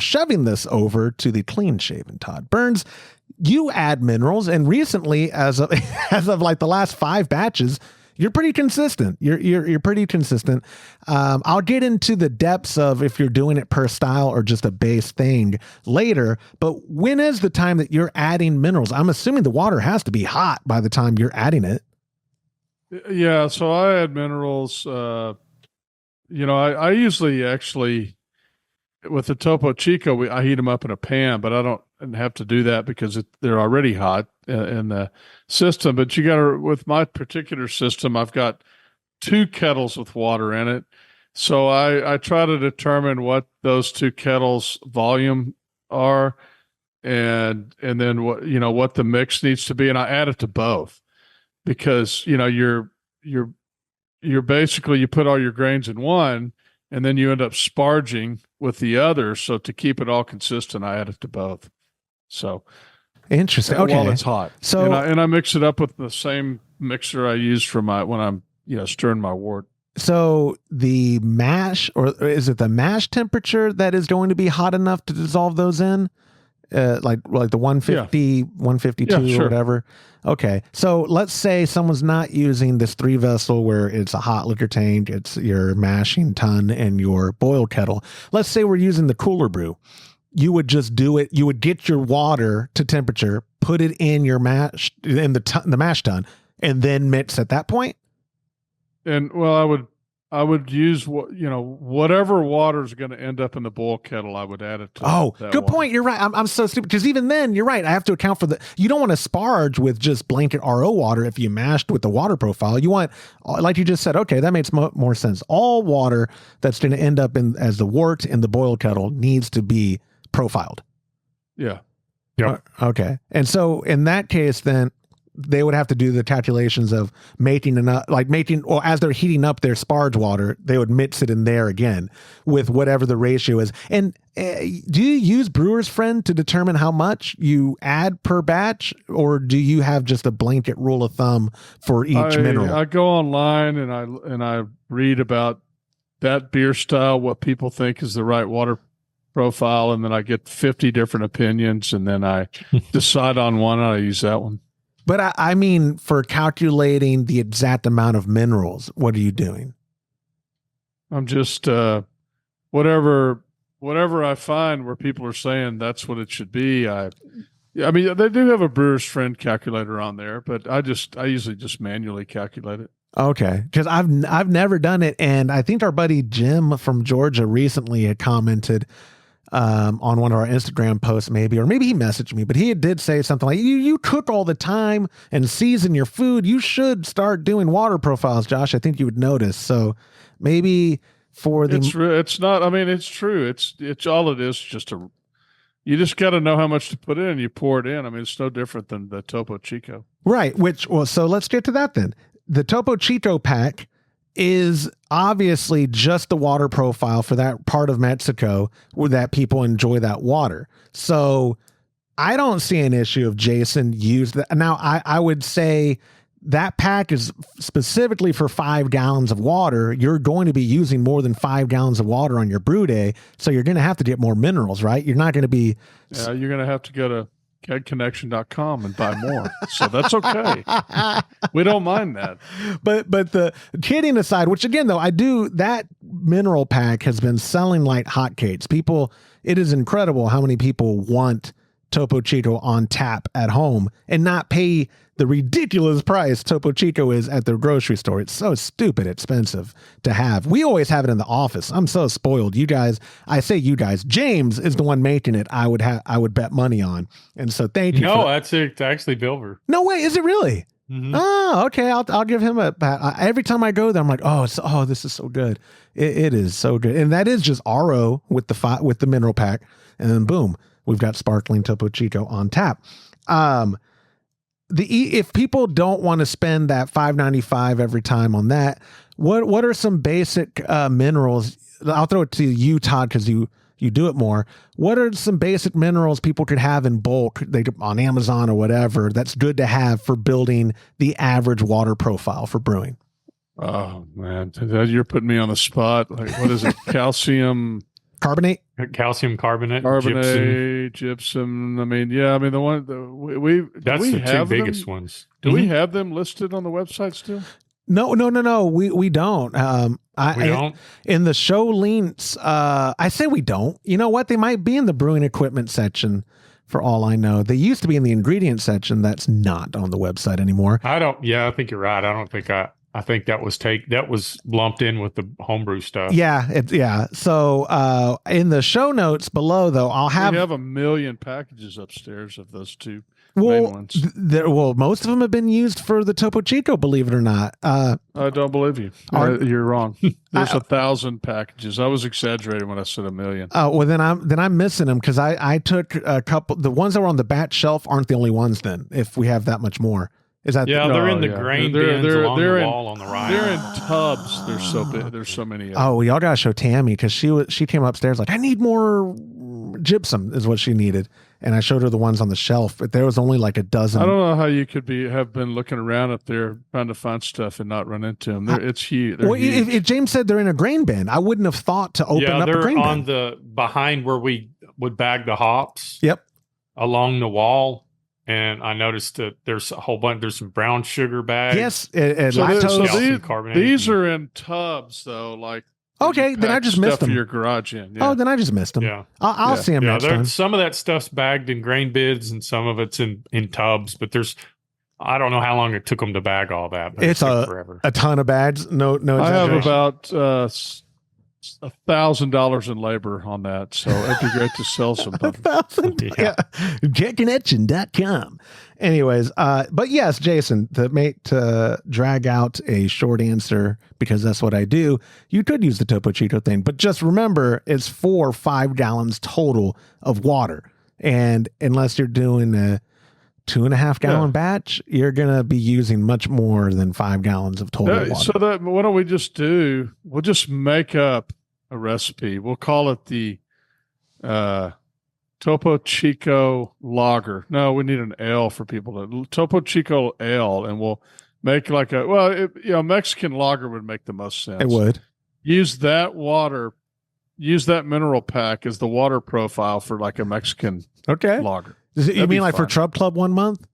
to the clean shaven Todd Burns. You add minerals, and recently, as of like the last 5 batches, you're pretty consistent. You're pretty consistent. I'll get into the depths of if you're doing it per style or just a base thing later. But when is the time that you're adding minerals? I'm assuming the water has to be hot by the time you're adding it. Yeah, so I add minerals. I usually actually, with the Topo Chico, I heat them up in a pan, but I don't have to do that because they're already hot in the system. But with my particular system, I've got 2 kettles with water in it. So I try to determine what those 2 kettles volume are, and then what the mix needs to be. And I add it to both because, you're basically, you put all your grains in one and then you end up sparging with the other. So to keep it all consistent, I add it to both. So interesting. Okay. While it's hot. So and I mix it up with the same mixer I use for when I'm stirring my wort. So the mash, or is it the mash temperature that is going to be hot enough to dissolve those in? Like the 150, 152 sure. or whatever. Okay. So let's say someone's not using this 3 vessel where it's a hot liquor tank, it's your mashing tun and your boil kettle. Let's say we're using the cooler brew. You would just do it. You would get your water to temperature, put it in your mash, in the mash tun, and then mix at that point. And I would use whatever water is going to end up in the boil kettle. I would add it to. Oh, that good water. point. You're right. I'm so stupid because even then, you're right. I have to account for you don't want to sparge with just blanket RO water if you mashed with the water profile. You want, like you just said, okay, that makes more sense. All water that's going to end up as the wort in the boil kettle needs to be profiled. Yeah. Yep. Okay. And so in that case, then they would have to do the calculations of making enough, or as they're heating up their sparge water, they would mix it in there again with whatever the ratio is. And do you use Brewer's Friend to determine how much you add per batch, or do you have just a blanket rule of thumb for each mineral? I go online and I read about that beer style, what people think is the right water profile, and then I get 50 different opinions, and then I decide on one and I use that one. But I mean, for calculating the exact amount of minerals, what are you doing? I'm just whatever I find where people are saying that's what it should be. I mean, they do have a Brewer's Friend calculator on there, but I usually just manually calculate it. Okay, because I've never done it, and I think our buddy Jim from Georgia recently had commented on one of our Instagram posts, maybe he messaged me, but he did say something like, you cook all the time and season your food. You should start doing water profiles, Josh. I think you would notice. So maybe for the, it's not, I mean, it's true. It's all it is. You just got to know how much to put in and you pour it in. I mean, it's no different than the Topo Chico. Right. So let's get to that then. The Topo Chico pack is obviously just the water profile for that part of Mexico where that people enjoy that water. So I don't see an issue if Jason used that. Now, I would say that pack is specifically for 5 gallons of water. You're going to be using more than 5 gallons of water on your brew day. So you're going to have to get more minerals, right? You're not going to be. Yeah, you're going to have to go to kegconnection.com and buy more. So that's okay. We don't mind that. But the kidding aside, which again, though, that mineral pack has been selling like hotcakes. It is incredible how many people want Topo Chico on tap at home and not pay the ridiculous price Topo Chico is at the grocery store. It's so stupid expensive to have. We always have it in the office. I'm so spoiled. You guys, I say you guys, James is the one making it. I would bet money on. And so thank you. No, that's it. It's actually Bilver. No way. Is it really? Mm-hmm. Oh, okay. I'll give him a pat. Every time I go there, I'm like, this is so good. It is so good. And that is just RO with the mineral pack. And then boom, we've got sparkling Topo Chico on tap. If people don't want to spend that $5.95 every time on that, what are some basic minerals? I'll throw it to you, Todd, because you do it more. What are some basic minerals people could have in bulk on Amazon or whatever that's good to have for building the average water profile for brewing? Oh man, you're putting me on the spot. Like, what is it? Calcium carbonate, gypsum. I mean, yeah. I mean, the one that's the two biggest ones. Do we have them listed on the website still? No. We don't. We don't. In the show links, I say we don't. You know what? They might be in the brewing equipment section. For all I know, they used to be in the ingredient section. That's not on the website anymore. Yeah, I think you're right. I think that was lumped in with the homebrew stuff. Yeah. So in the show notes below, though, we have 1 million packages upstairs of those two main ones. Most of them have been used for the Topo Chico, believe it or not. I don't believe you. You're wrong. There's 1,000 packages. I was exaggerating when I said 1 million. Oh, well, then I'm missing them because I took a couple. The ones that were on the batch shelf aren't the only ones. Then, if we have that much more. Is that they're in the grain bins along the wall on the right. They're in tubs. They're so big. There's so many of them. Oh, well, y'all gotta show Tammy because she came upstairs like, I need more gypsum is what she needed, and I showed her the ones on the shelf, but there was only like a dozen. I don't know how you could have been looking around up there trying to find stuff and not run into them. It's huge. Huge. If James said they're in a grain bin, I wouldn't have thought to open up a grain bin. They're on the behind where we would bag the hops. Yep, along the wall. And I noticed that there's a whole bunch. There's some brown sugar bags. Yes, lactose. So these are in tubs, though. Like okay, then I just missed them. For your garage in. Yeah. Oh, then I just missed them. Yeah, I'll see them next time. Some of that stuff's bagged in grain bins, and some of it's in tubs. But I don't know how long it took them to bag all that. But it's forever. A ton of bags. No. I have about $1,000 in labor on that, so it'd be great to sell some. $1,000, yeah. JackandEtchin.com. Anyways, but yes, Jason, to drag out a short answer because that's what I do. You could use the Topo Chico thing, but just remember, it's 4 or 5 gallons total of water, and unless you're doing a 2.5 gallon batch, you're gonna be using much more than 5 gallons of total water. So what do we just do? We'll just make up a recipe. We'll call it the Topo Chico Lager. No, we need an ale for people to Topo Chico Ale, and we'll make like Mexican lager would make the most sense. It would use that water, use that mineral pack as the water profile for like a Mexican lager. You mean like for Trub Club 1 month?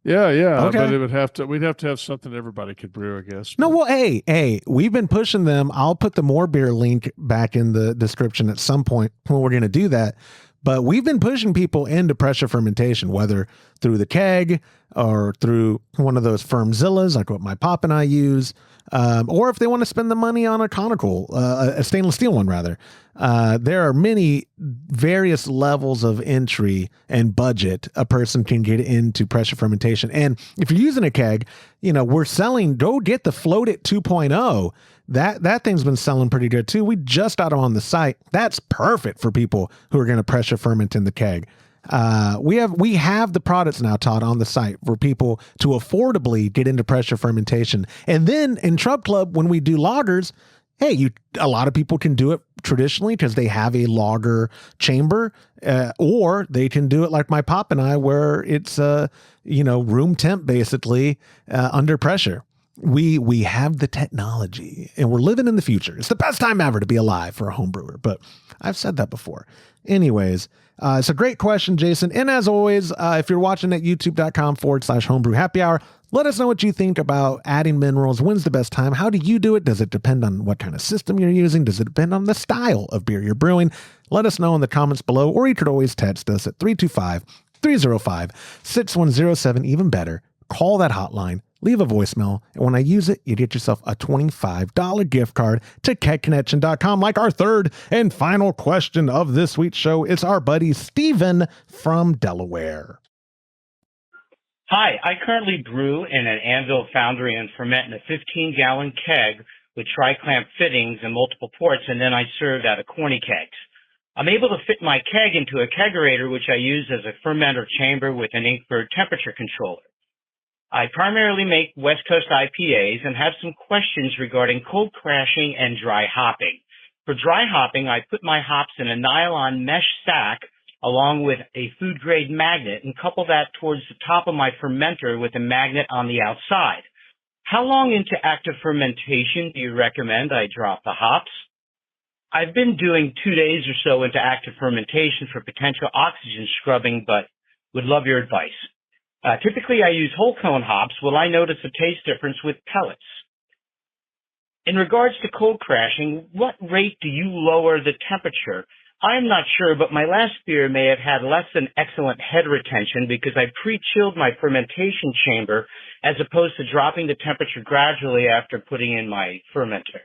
Yeah. Okay. But we'd have to have something everybody could brew, I guess. No, well, hey, we've been pushing them. I'll put the More Beer link back in the description at some point when we're going to do that. But we've been pushing people into pressure fermentation, whether through the keg or through one of those Firmzillas, like what my pop and I use, or if they want to spend the money on a conical, a stainless steel one, rather. There are many various levels of entry and budget a person can get into pressure fermentation. And if you're using a keg, we're selling, go get the Float It 2.0. That thing's been selling pretty good too. We just got it on the site. That's perfect for people who are going to pressure ferment in the keg. We have the products now, Todd, on the site for people to affordably get into pressure fermentation. And then in Trub Club, when we do lagers, a lot of people can do it traditionally because they have a lager chamber, or they can do it like my pop and I, where it's room temp basically under pressure. We have the technology and we're living in the future. It's the best time ever to be alive for a home brewer, but I've said that before. Anyways, it's a great question, Jason. And as always, if you're watching at youtube.com/homebrew happy hour, let us know what you think about adding minerals. When's the best time? How do you do it? Does it depend on what kind of system you're using? Does it depend on the style of beer you're brewing? Let us know in the comments below, or you could always text us at 305-6107. Even better, call that hotline, leave a voicemail, and when I use it, you get yourself a $25 gift card to kegconnection.com. Like our third and final question of this week's show, it's our buddy Steven from Delaware. Hi, I currently brew in an Anvil foundry and ferment in a 15-gallon keg with tri-clamp fittings and multiple ports, and then I serve out of corny kegs. I'm able to fit my keg into a kegerator, which I use as a fermenter chamber with an Inkbird temperature controller. I primarily make West Coast IPAs and have some questions regarding cold crashing and dry hopping. For dry hopping, I put my hops in a nylon mesh sack along with a food-grade magnet and couple that towards the top of my fermenter with a magnet on the outside. How long into active fermentation do you recommend I drop the hops? I've been doing 2 days or so into active fermentation for potential oxygen scrubbing, but would love your advice. Typically, I use whole cone hops. Will I notice a taste difference with pellets? In regards to cold crashing, what rate do you lower the temperature? I'm not sure, but my last beer may have had less than excellent head retention because I pre-chilled my fermentation chamber as opposed to dropping the temperature gradually after putting in my fermenter.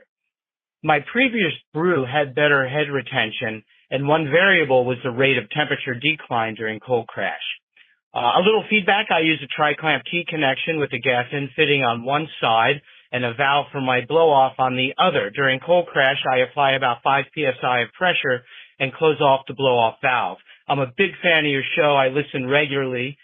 My previous brew had better head retention, and one variable was the rate of temperature decline during cold crash. A little feedback, I use a tri-clamp T connection with a gas-in fitting on one side and a valve for my blow-off on the other. During cold crash, I apply about 5 psi of pressure and close off the blow-off valve. I'm a big fan of your show. I listen regularly.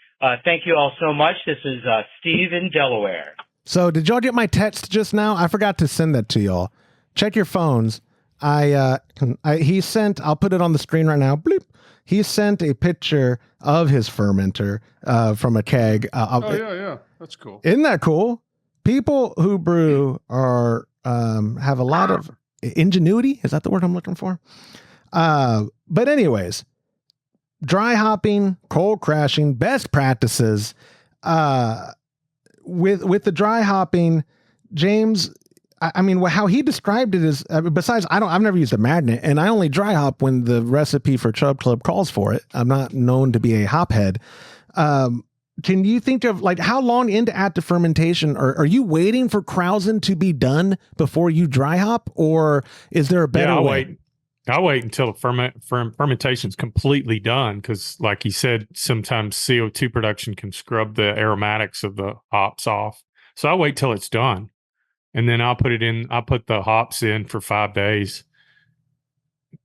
Thank you all so much. This is Steve in Delaware. So did y'all get my text just now? I forgot to send that to y'all. Check your phones. He sent, I'll put it on the screen right now. Bleep. He sent a picture of his fermenter from a keg. Yeah. That's cool. Isn't that cool? People who brew are have a lot of ingenuity. Is that the word I'm looking for? But anyways, dry hopping, cold crashing, best practices. With the dry hopping, James, I mean, how he described it is, besides, I've never used a magnet, and I only dry hop when the recipe for Chub Club calls for it. I'm not known to be a hop head. Can you think of, like, how long into active fermentation are you waiting for Krausen to be done before you dry hop, or is there a better way? I'll wait until the fermentation's completely done, because, like he said, sometimes CO2 production can scrub the aromatics of the hops off. So I'll wait till it's done, and then I'll put the hops in for 5 days.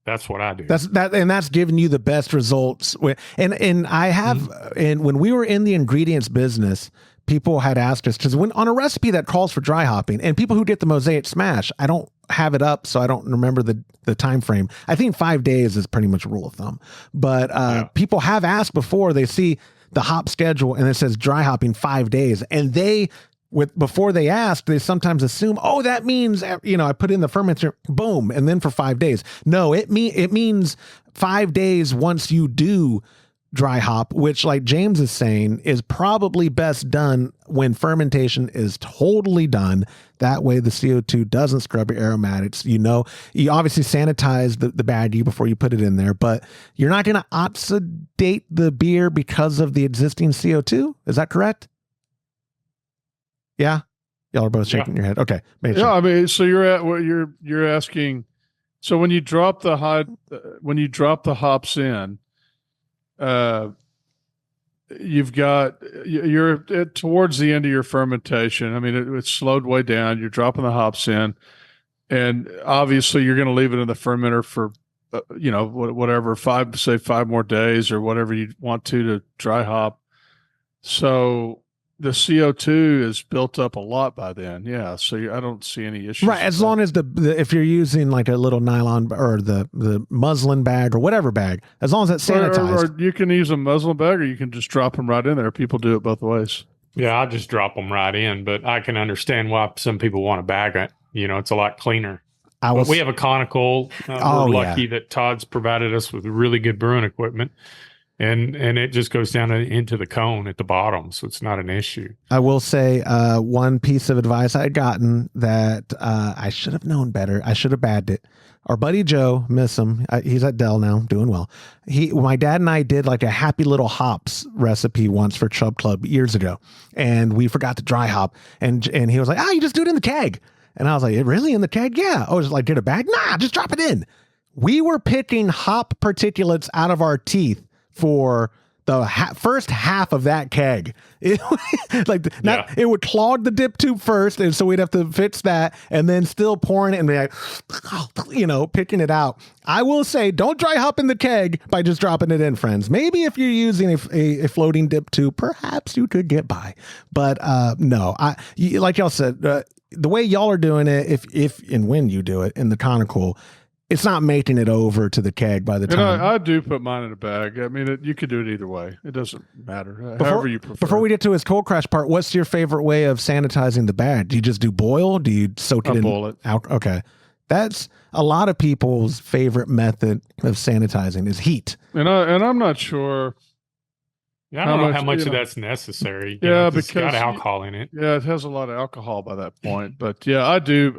That's what I do. That's giving you the best results. And I have, and when we were in the ingredients business, people had asked us, because when on a recipe that calls for dry hopping, and people who get the Mosaic Smash, I don't have it up, so I don't remember the time frame. I think 5 days is pretty much a rule of thumb. But people have asked before, they see the hop schedule and it says dry hopping 5 days, and before they ask, they sometimes assume, oh, that means, I put in the fermenter, boom, and then for 5 days. No, it means 5 days once you do dry hop, which, like James is saying, is probably best done when fermentation is totally done. That way the CO2 doesn't scrub your aromatics. You obviously sanitize the baggie before you put it in there, but you're not going to oxidate the beer because of the existing CO2. Is that correct? Yeah. Y'all are both shaking your head. Okay. Sure. I mean, so you're asking, so when you drop the hops in, you're towards the end of your fermentation. I mean, it's slowed way down. You're dropping the hops in, and obviously you're going to leave it in the fermenter for, whatever, 5 more days or whatever you want to dry hop. So the CO2 is built up a lot by then. Yeah. So I don't see any issues. Right. As long as if you're using like a little nylon or the muslin bag or whatever bag, as long as it's sanitized. Or you can use a muslin bag, or you can just drop them right in there. People do it both ways. Yeah. I'll just drop them right in, but I can understand why some people want to bag it. It's a lot cleaner. But we have a conical. We're lucky that Todd's provided us with really good brewing equipment. and it just goes down into the cone at the bottom, so it's not an issue. I will say one piece of advice I had gotten that I should have known better. I should have bagged it. Our buddy Joe, miss him. He's at Dell now, doing well. My dad and I did like a happy little hops recipe once for Chub Club years ago, and we forgot to dry hop, and he was like, you just do it in the keg. And I was like, really, in the keg? Yeah. I was like, get a bag? Nah, just drop it in. We were picking hop particulates out of our teeth for the first half of that keg. It would clog the dip tube first, and so we'd have to fix that, and then still pouring it and be like, picking it out. I will say, don't dry hop in the keg by just dropping it in, friends. Maybe if you're using a floating dip tube, perhaps you could get by. But no, like y'all said, the way y'all are doing it, if and when you do it in the conical, it's not making it over to the keg by the time. I do put mine in a bag. I mean, you could do it either way. It doesn't matter. However you prefer. Before we get to his cold crash part, what's your favorite way of sanitizing the bag? Do you just do boil? Do you soak it in? Boil it. Okay. That's a lot of people's favorite method of sanitizing is heat. And I'm not sure. Yeah, I don't know how much of that's necessary. Yeah, because it's got alcohol in it. Yeah, it has a lot of alcohol by that point. But yeah, I do.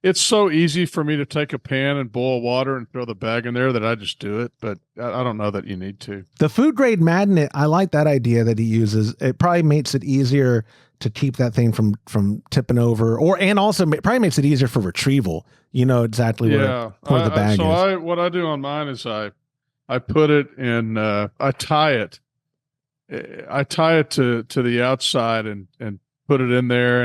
It's so easy for me to take a pan and boil water and throw the bag in there that I just do it. But I don't know that you need to. The food grade magnet, I like that idea that he uses. It probably makes it easier to keep that thing from tipping over, and also probably makes it easier for retrieval. You know exactly where the bag is. What I do on mine is I put it in. I tie it. I tie it to the outside and put it in there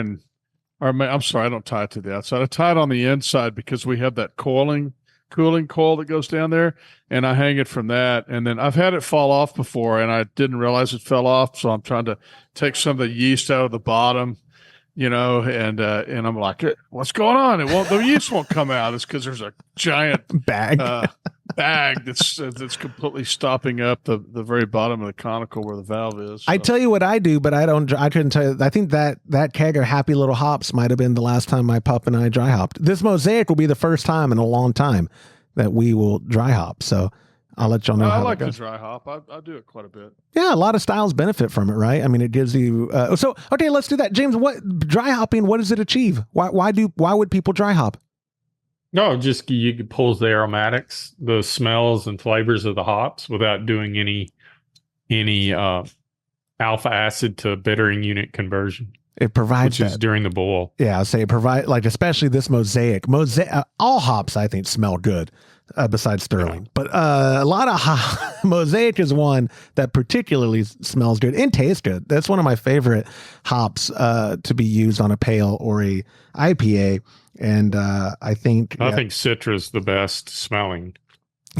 I'm sorry, I don't tie it to the outside. I tie it on the inside because we have that cooling coil that goes down there, and I hang it from that. And then I've had it fall off before, and I didn't realize it fell off. So I'm trying to take some of the yeast out of the bottom, and I'm like, what's going on? The yeast won't come out. It's because there's a giant bag that's completely stopping up the very bottom of the conical where the valve is. So. I tell you what I do, but I couldn't tell you. I think that keg of Happy Little Hops might have been the last time my pup and I dry hopped. This mosaic will be the first time in a long time that we will dry hop. So I'll let y'all know. I like to dry hop. I do it quite a bit. Yeah, a lot of styles benefit from it, right? I mean, it gives you. Okay, let's do that, James. What dry hopping? What does it achieve? Why would people dry hop? No, just you pulls the aromatics, the smells and flavors of the hops without doing any alpha acid to bittering unit conversion. It provides which is during the boil. Yeah, I'll say it provide especially this mosaic. All hops I think smell good, besides Sterling, but a lot of mosaic is one that particularly smells good and tastes good. That's one of my favorite hops to be used on a pale or a IPA. And I think Citra's the best smelling.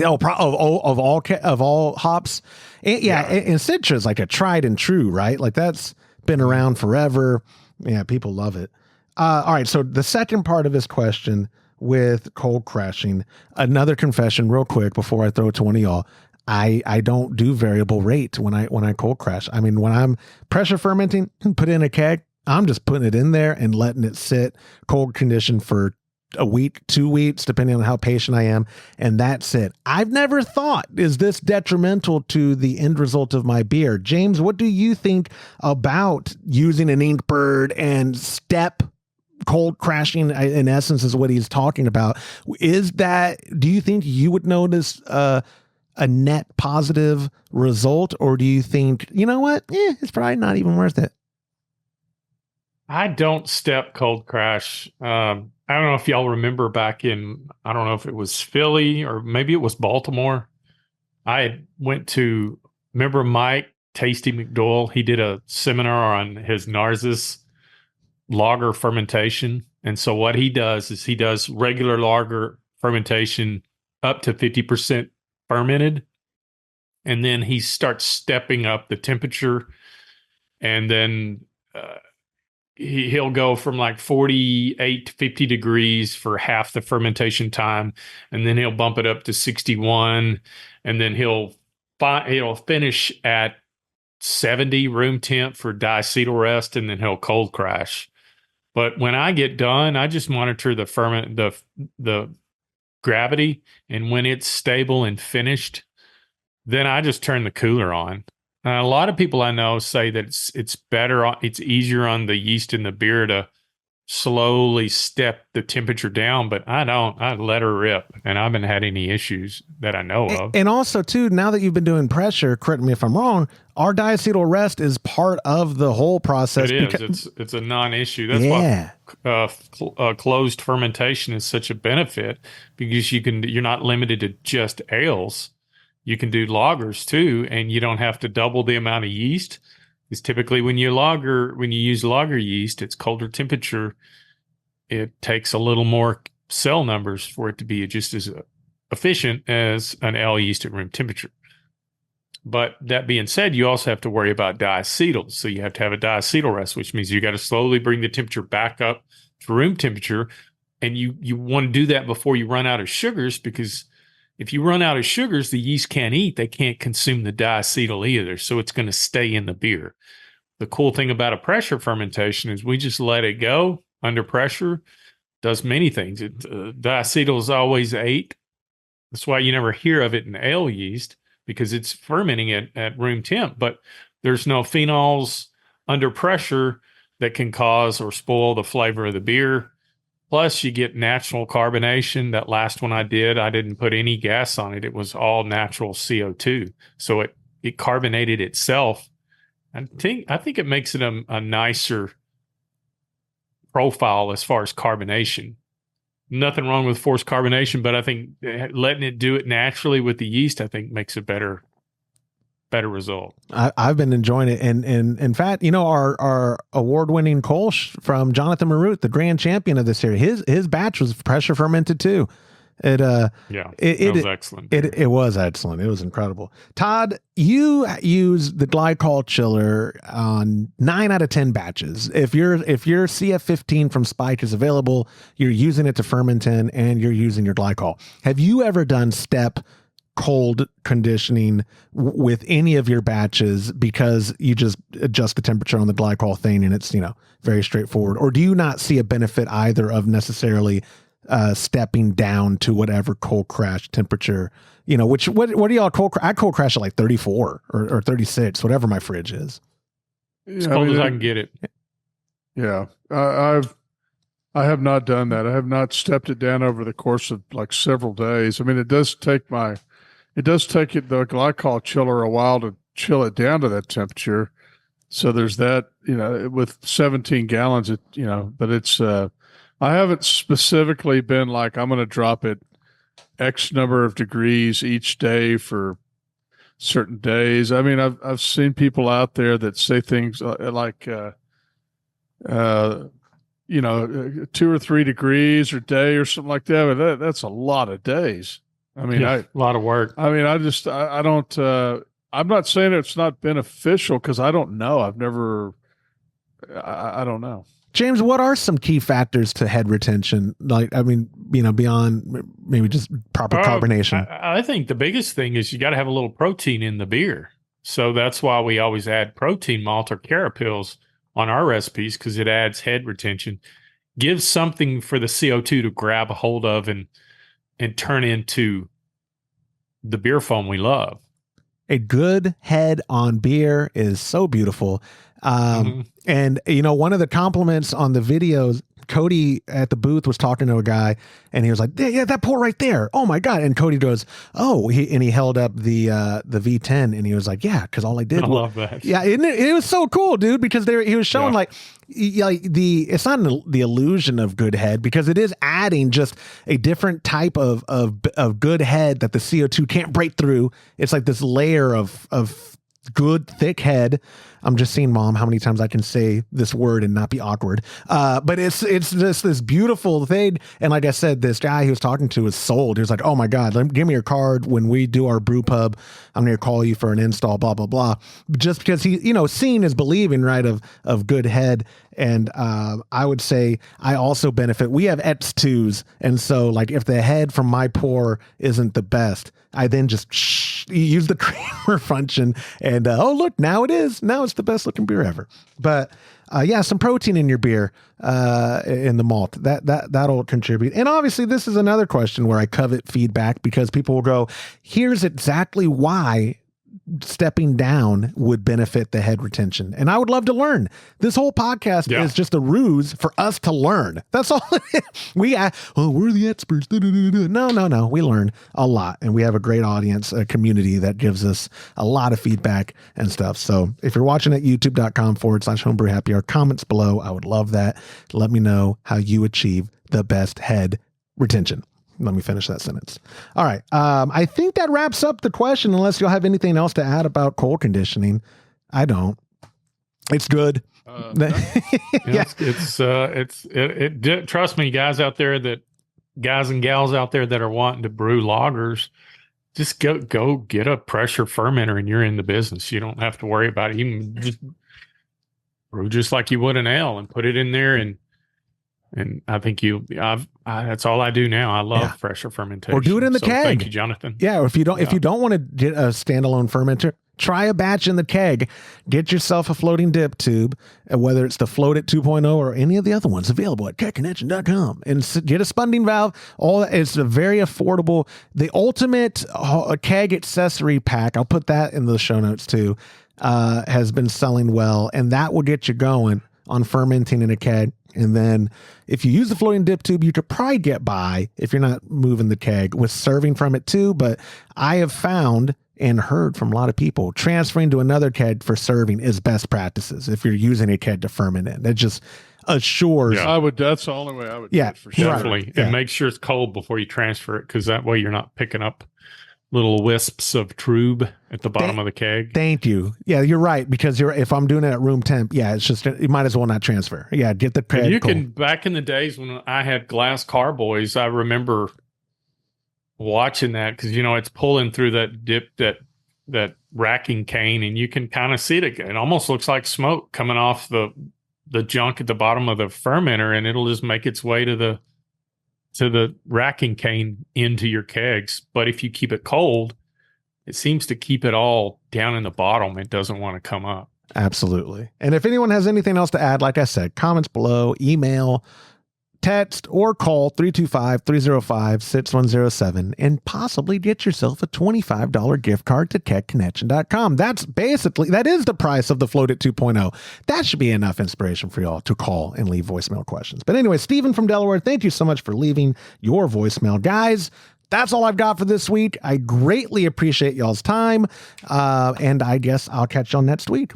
Of all hops, and Citra's like a tried and true, right? Like that's been around forever. Yeah, people love it. All right, so the second part of this question with cold crashing, another confession, real quick before I throw it to one of y'all. I don't do variable rate when I cold crash. I mean, when I'm pressure fermenting and put in a keg, I'm just putting it in there and letting it sit cold condition for a week, 2 weeks, depending on how patient I am. And that's it. I've never thought, is this detrimental to the end result of my beer? James, what do you think about using an Inkbird and step cold crashing, in essence, is what he's talking about? Do you think you would notice a net positive result? Or do you think, you know what? It's probably not even worth it. I don't step cold crash. I don't know if y'all remember back in, I don't know if it was Philly or maybe it was Baltimore. I went to, remember Mike Tasty McDowell? He did a seminar on his Narcissus lager fermentation. And so what he does is he does regular lager fermentation up to 50% fermented. And then he starts stepping up the temperature. And then he'll go from like 48 to 50 degrees for half the fermentation time. And then he'll bump it up to 61. And then he'll finish at 70 room temp for diacetyl rest. And then he'll cold crash. But when I get done, I just monitor the gravity. And when it's stable and finished, then I just turn the cooler on. A lot of people I know say that it's better, it's easier on the yeast in the beer to slowly step the temperature down, but I don't. I let her rip, and I haven't had any issues that I know of. And also, too, now that you've been doing pressure, correct me if I'm wrong, our diacetyl rest is part of the whole process. It is. It's a non-issue. That's why closed fermentation is such a benefit, because you're not limited to just ales. You can do lagers too, and you don't have to double the amount of yeast. Because typically when you use lager yeast, it's colder temperature. It takes a little more cell numbers for it to be just as efficient as an ale yeast at room temperature. But that being said, you also have to worry about diacetyls. So you have to have a diacetyl rest, which means you got to slowly bring the temperature back up to room temperature. And you want to do that before you run out of sugars, because if you run out of sugars, the yeast can't eat. They can't consume the diacetyl either. So it's going to stay in the beer. The cool thing about a pressure fermentation is we just let it go under pressure. Does many things. Diacetyl is always 8. That's why you never hear of it in ale yeast, because it's fermenting at room temp. But there's no phenols under pressure that can cause or spoil the flavor of the beer. Plus, you get natural carbonation. That last one I didn't put any gas on it. It was all natural CO2. So it carbonated itself. I think it makes it a nicer profile as far as carbonation. Nothing wrong with forced carbonation, but I think letting it do it naturally with the yeast, I think, makes a better result. I've been enjoying it. And in fact, our award-winning Kolsch from Jonathan Marut, the grand champion of this series, his batch was pressure fermented too. It was excellent. It was excellent. It was incredible. Todd, you use the glycol chiller on 9 out of 10 batches. If your CF15 from Spike is available, you're using it to ferment in, and you're using your glycol. Have you ever done step cold conditioning with any of your batches, because you just adjust the temperature on the glycol thing and it's, very straightforward? Or do you not see a benefit either of necessarily stepping down to whatever cold crash temperature, what do y'all cold crash? I cold crash at like 34 or 36, whatever my fridge is. As cold as I can get it. Yeah. I have not done that. I have not stepped it down over the course of like several days. I mean, it does take the glycol chiller a while to chill it down to that temperature. So there's that, with 17 gallons, but it's, I haven't specifically been like, I'm going to drop it X number of degrees each day for certain days. I mean, I've seen people out there that say things like, 2 or 3 degrees a day or something like that. But that's a lot of days. I mean, a lot of work. I mean, I don't, I'm not saying it's not beneficial, because I don't know. I don't know. James, what are some key factors to head retention? Beyond maybe just proper carbonation. I think the biggest thing is you got to have a little protein in the beer. So that's why we always add protein malt or carapils on our recipes, because it adds head retention, gives something for the CO2 to grab a hold of and turn into the beer foam we love. A good head on beer is so beautiful. And, one of the compliments on the videos, Cody at the booth was talking to a guy, and he was like, yeah, that pour right there. Oh my God. And Cody goes, oh, he held up the V10, and he was like, yeah, because all I did. I love that. Yeah. It was so cool, dude, because he was showing it's not the illusion of good head, because it is adding just a different type of good head that the CO2 can't break through. It's like this layer of good thick head. I'm just seeing, Mom, how many times I can say this word and not be awkward. But it's just this beautiful thing. And like I said, this guy he was talking to was sold. He was like, oh my God, give me your card. When we do our brew pub, I'm going to call you for an install, blah, blah, blah. Just because seeing is believing, right, of good head. And I would say I also benefit. We have Ep.2s. And so like if the head from my pour isn't the best, I then just you use the creamer function, and oh look, now it's the best looking beer ever. But some protein in your beer, in the malt, that'll contribute. And obviously this is another question where I covet feedback, because people will go, here's exactly why stepping down would benefit the head retention. And I would love to learn. This whole podcast is just a ruse for us to learn. That's all it is. We're the experts. No. We learn a lot, and we have a great audience, a community that gives us a lot of feedback and stuff. So if you're watching at youtube.com/homebrew happy hour, comments below. I would love that. Let me know how you achieve the best head retention. Let me finish that sentence. All right. I think that wraps up the question, unless you'll have anything else to add about cold conditioning. I don't. It's good. Trust me, guys and gals out there that are wanting to brew lagers, just go get a pressure fermenter and you're in the business. You don't have to worry about it. You can just brew just like you would an ale and put it in there, and I think that's all I do now. I love pressure fermentation. Or do it in the keg. Thank you, Jonathan. Yeah. If you don't want to get a standalone fermenter, try a batch in the keg. Get yourself a floating dip tube, whether it's the Float It 2.0 or any of the other ones available at ketconnection.com, and get a spunding valve. It's a very affordable, the ultimate keg accessory pack. I'll put that in the show notes too. Has been selling well, and that will get you going on fermenting in a keg. And then if you use the floating dip tube, you could probably get by, if you're not moving the keg, with serving from it too. But I have found and heard from a lot of people, transferring to another keg for serving is best practices if you're using a keg to ferment in. It just assures. Yeah. That's the only way I would do it for sure. Definitely. And make sure it's cold before you transfer it, because that way you're not picking up little wisps of trub at the bottom of the keg. Thank you. Yeah, you're right, because if I'm doing it at room temp, it's just, you might as well not transfer. Yeah, get the keg. You can, back in the days when I had glass carboys, I remember watching that, because it's pulling through that dip, that racking cane, and you can kind of see it. It almost looks like smoke coming off the junk at the bottom of the fermenter, and it'll just make its way to the racking cane into your kegs. But if you keep it cold, it seems to keep it all down in the bottom. It doesn't want to come up. Absolutely. And if anyone has anything else to add, like I said, comments below, email, text, or call 325-305-6107 and possibly get yourself a $25 gift card to ketconnection.com. That is the price of the Float It 2.0. That should be enough inspiration for y'all to call and leave voicemail questions. But anyway, Stephen from Delaware, thank you so much for leaving your voicemail. Guys, that's all I've got for this week. I greatly appreciate y'all's time. And I guess I'll catch y'all next week.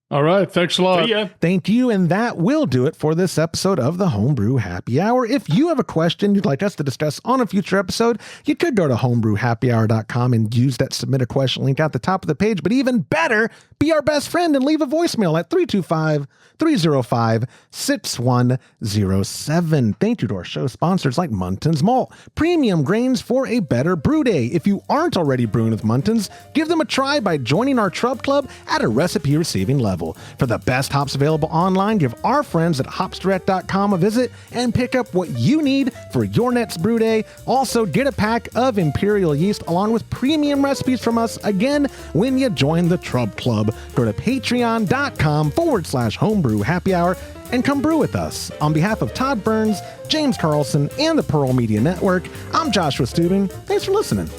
All right. Thanks a lot. See ya. Thank you. And that will do it for this episode of the Homebrew Happy Hour. If you have a question you'd like us to discuss on a future episode, you could go to homebrewhappyhour.com and use that submit a question link at the top of the page. But even better, be our best friend and leave a voicemail at 325-305-6107. Thank you to our show sponsors like Muntons Malt, premium grains for a better brew day. If you aren't already brewing with Muntons, give them a try by joining our Trub Club at a recipe receiving level. For the best hops available online, give our friends at hopsdirect.com a visit and pick up what you need for your next brew day. Also, get a pack of Imperial yeast along with premium recipes from us again when you join the Trub Club. Go to patreon.com/homebrew happy hour and come brew with us. On behalf of Todd Burns, James Carlson, and the Pearl Media Network, I'm Joshua Stubing. Thanks for listening.